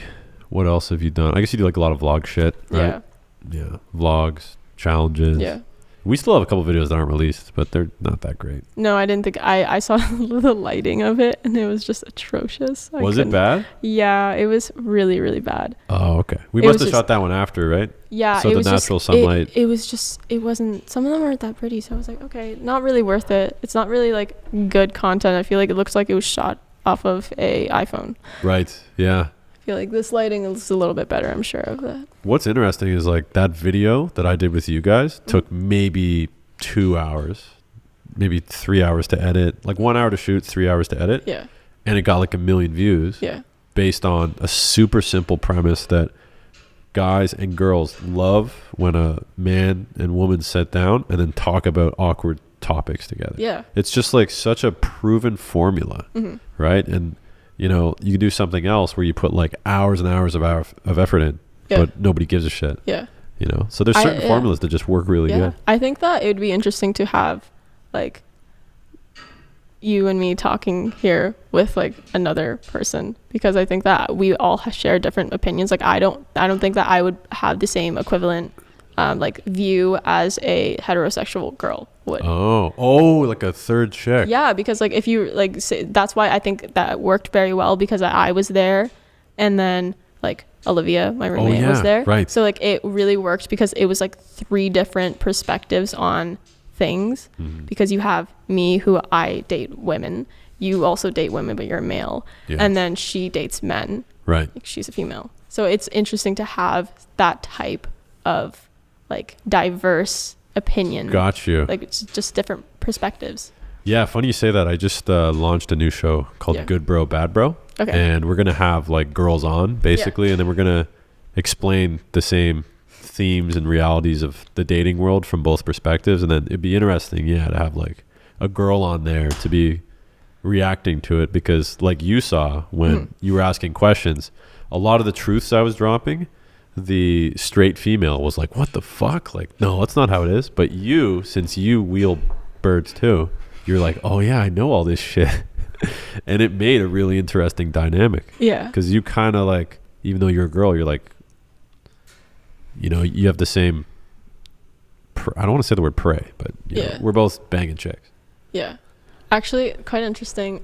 what else have you done? I guess you do like a lot of vlog shit, right? Yeah. Vlogs, challenges. Yeah. We still have a couple videos that aren't released, but they're not that great. No, I didn't think. I saw the lighting of it, and it was just atrocious. Was it bad? Yeah, it was really, really bad. Oh, okay. We must have shot that one after, right? Yeah. So the natural sunlight. It was just, it wasn't, some of them aren't that pretty, so I was like, okay, not really worth it. It's not really like good content. I feel like it looks like it was shot off of a iPhone. Right, yeah. I feel like this lighting is a little bit better, I'm sure of that. What's interesting is like that video that I did with you guys took maybe 2 hours, maybe 3 hours to edit, like 1 hour to shoot, 3 hours to edit. Yeah. And it got like 1 million views. Yeah. Based on a super simple premise that guys and girls love when a man and woman sit down and then talk about awkward topics together. Yeah. It's just like such a proven formula, right? And you know, you can do something else where you put like hours and hours of effort in, but nobody gives a shit. Yeah. You know, so there's certain formulas that just work really good. I think that it would be interesting to have like you and me talking here with like another person, because I think that we all share different opinions. Like I don't think that I would have the same equivalent like view as a heterosexual girl would. Oh, like a third chick. Yeah, because like if you like say, that's why I think that worked very well, because I was there, and then like Olivia, my roommate, was there. Right. So like it really worked because it was like 3 different perspectives on things. Because you have me, who I date women. You also date women, but you're a male. Yeah. And then she dates men. Right. Like she's a female. So it's interesting to have that type of like diverse opinion. Got you. Like it's just different perspectives. Yeah, funny you say that. I just launched a new show called Good Bro, Bad Bro. Okay. And we're going to have like girls on basically, and then we're going to explain the same themes and realities of the dating world from both perspectives. And then it'd be interesting, to have like a girl on there to be reacting to it, because like you saw when you were asking questions, a lot of the truths I was dropping, the straight female was like, what the fuck? Like, no, that's not how it is. But you, since you wheel birds too, you're like, oh yeah, I know all this shit. And it made a really interesting dynamic. Yeah. Because you kind of like, even though you're a girl, you're like, you know, you have the same, I don't want to say the word prey, but you know, we're both banging chicks. Yeah. Actually, quite interesting.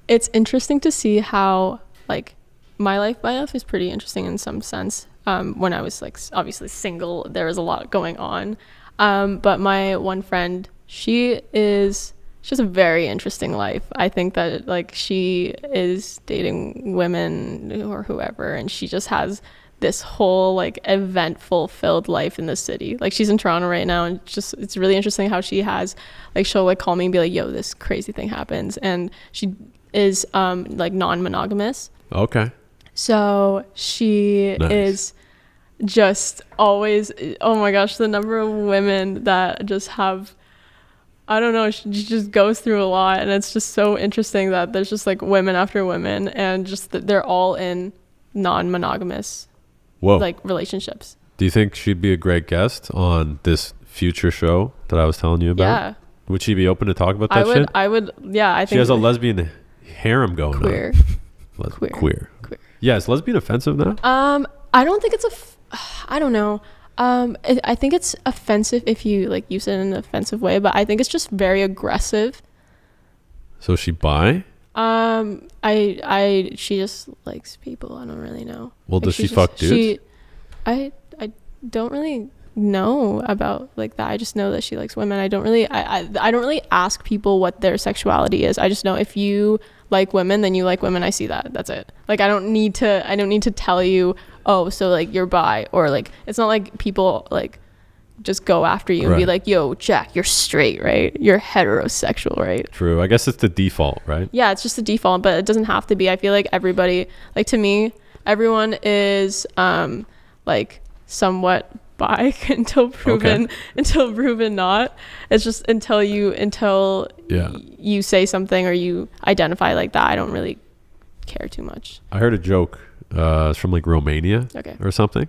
It's interesting to see how like my life is pretty interesting in some sense. when I was like obviously single, there was a lot going on. But my one friend, she has a very interesting life. I think that like she is dating women or whoever, and she just has this whole like eventful filled life in the city. Like she's in Toronto right now, and just it's really interesting how she has like she'll like call me and be like, yo, this crazy thing happens, and she is like non-monogamous. Okay. So she is just always, oh my gosh, the number of women that just have, I don't know, she just goes through a lot, and it's just so interesting that there's just like women after women, and just they're all in non-monogamous like relationships. Do you think she'd be a great guest on this future show that I was telling you about? Yeah. Would she be open to talk about that shit? I would, yeah. I think she has a lesbian harem going on. Queer. Yeah, is lesbian offensive now? I don't think it's I don't know. I think it's offensive if you like use it in an offensive way, but I think it's just very aggressive. So is she bi? She just likes people. I don't really know. Well, does she fuck dudes? I don't really know about like that. I just know that she likes women. I don't really ask people what their sexuality is. I just know if you like women, then you like women. I see that. That's it. Like I don't need to tell you, oh, so like you're bi, or like it's not like people like just go after you and be like, yo, Jack, you're straight, right? You're heterosexual, right? True. I guess it's the default, right? Yeah, it's just the default, but it doesn't have to be. I feel like everybody, like to me, everyone is like somewhat bi until proven not. It's just until you say something or you identify like that. I don't really care too much. I heard a joke. It's from like Romania or something,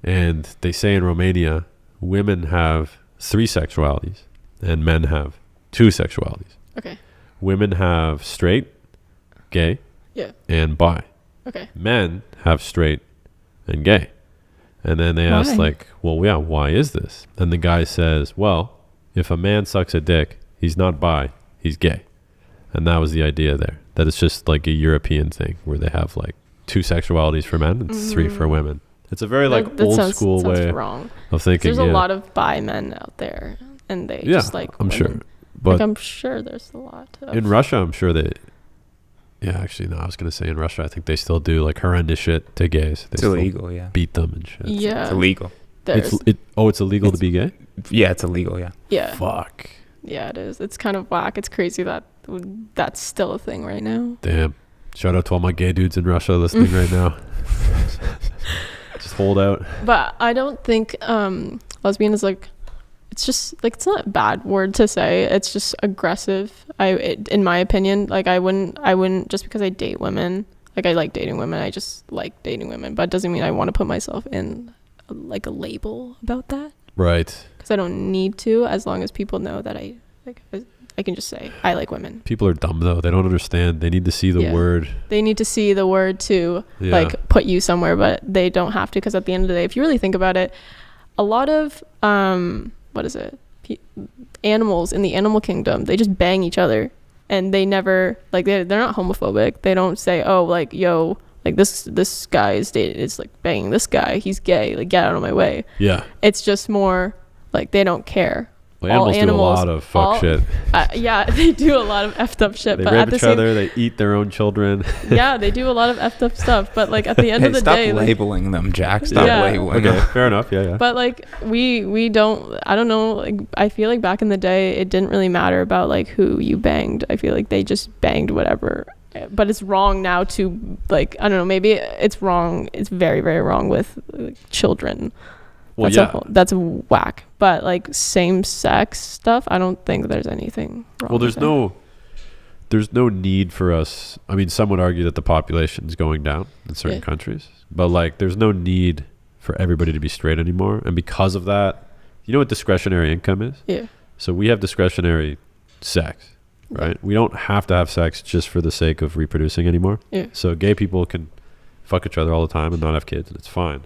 and they say in Romania, women have 3 sexualities and men have 2 sexualities. Okay. Women have straight, gay, and bi. Okay. Men have straight and gay. And then they ask like, well, yeah, why is this? And the guy says, well, if a man sucks a dick, he's not bi, he's gay. And that was the idea there. That it's just like a European thing where they have like 2 sexualities for men and 3 for women. It's a very like old school way of thinking. There's a lot of bi men out there, and they just like I'm women. sure, but like, I'm sure there's a lot in Russia. I'm sure they. Yeah, actually, no. I was gonna say in Russia, I think they still do like horrendous shit to gays. It's illegal. Yeah, beat them and shit. Yeah, it's illegal. It's illegal to be gay. Yeah, it's illegal. Yeah. Yeah. Fuck. Yeah, it is. It's kind of whack. It's crazy that that's still a thing right now. Damn. Shout out to all my gay dudes in Russia listening right now. Just hold out. But I don't think lesbian is like, it's just like, it's not a bad word to say. It's just aggressive. In my opinion, like I wouldn't just because I date women, like I like dating women, I just like dating women, but it doesn't mean I want to put myself in like a label about that. Right. Because I don't need to, as long as people know that I can just say I like women. People are dumb though. They don't understand. They need to see the word. They need to see the word to like put you somewhere, but they don't have to, because at the end of the day, if you really think about it, a lot of animals in the animal kingdom, they just bang each other, and they never like they're not homophobic. They don't say, oh, like, yo, like this guy is like banging this guy, he's gay, like get out of my way. Yeah. It's just more like they don't care. Well, animals do a lot of fuck shit. Yeah, they do a lot of effed up shit. They rape each other. They eat their own children. Yeah, they do a lot of effed up stuff. But like at the end of the day, stop labeling them, Jack. Stop labeling them. Fair enough. Yeah. But like we don't. I don't know. Like I feel like back in the day, it didn't really matter about like who you banged. I feel like they just banged whatever. But it's wrong now to like, I don't know. Maybe it's wrong. It's very, very wrong with like, children. Well, that's whack. But like same sex stuff, I don't think there's anything wrong. Well, there's no need for us. I mean, some would argue that the population is going down in certain countries, but like there's no need for everybody to be straight anymore. And because of that, you know what discretionary income is? Yeah. So we have discretionary sex, right? We don't have to have sex just for the sake of reproducing anymore. Yeah. So gay people can fuck each other all the time and not have kids, and it's fine.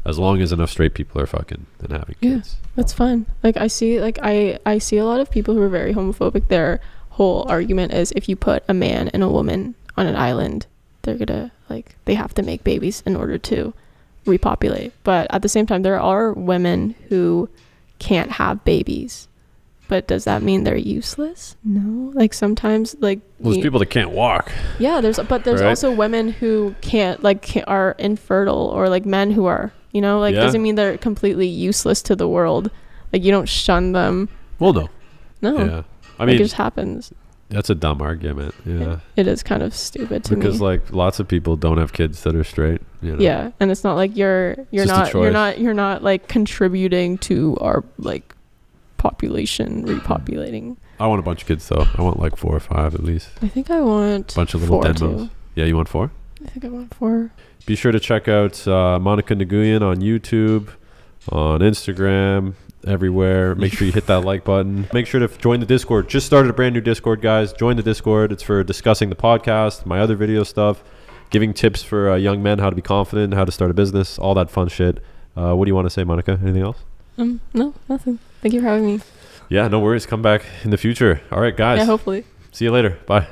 As long as enough straight people are fucking and having kids. Yeah, that's fine. Like I see a lot of people who are very homophobic. Their whole argument is if you put a man and a woman on an island, they're gonna like they have to make babies in order to repopulate. But at the same time, there are women who can't have babies. But does that mean they're useless? No. Like sometimes, like there's people that can't walk. Yeah, there's right? also women who are infertile, or like men who are, doesn't mean they're completely useless to the world. Like you don't shun them. Well, no. No. Yeah. I mean, it just happens. That's a dumb argument. Yeah. It is kind of stupid to me. Because like lots of people don't have kids that are straight. Yeah, and it's not like you're not like contributing to our like population repopulating. I want a bunch of kids though. I want like 4 or 5 at least. I think I want a bunch of little Denmos. Too. Yeah, you want 4? I think I want 4. Be sure to check out Monica Nguyen on YouTube, on Instagram, everywhere. Make sure you hit that like button. Make sure to join the Discord. Just started a brand new Discord, guys. Join the Discord. It's for discussing the podcast, my other video stuff, giving tips for young men, how to be confident, how to start a business, all that fun shit. What do you want to say, Monica? Anything else? No, nothing. Thank you for having me. Yeah, no worries. Come back in the future. All right, guys. Yeah, hopefully. See you later. Bye.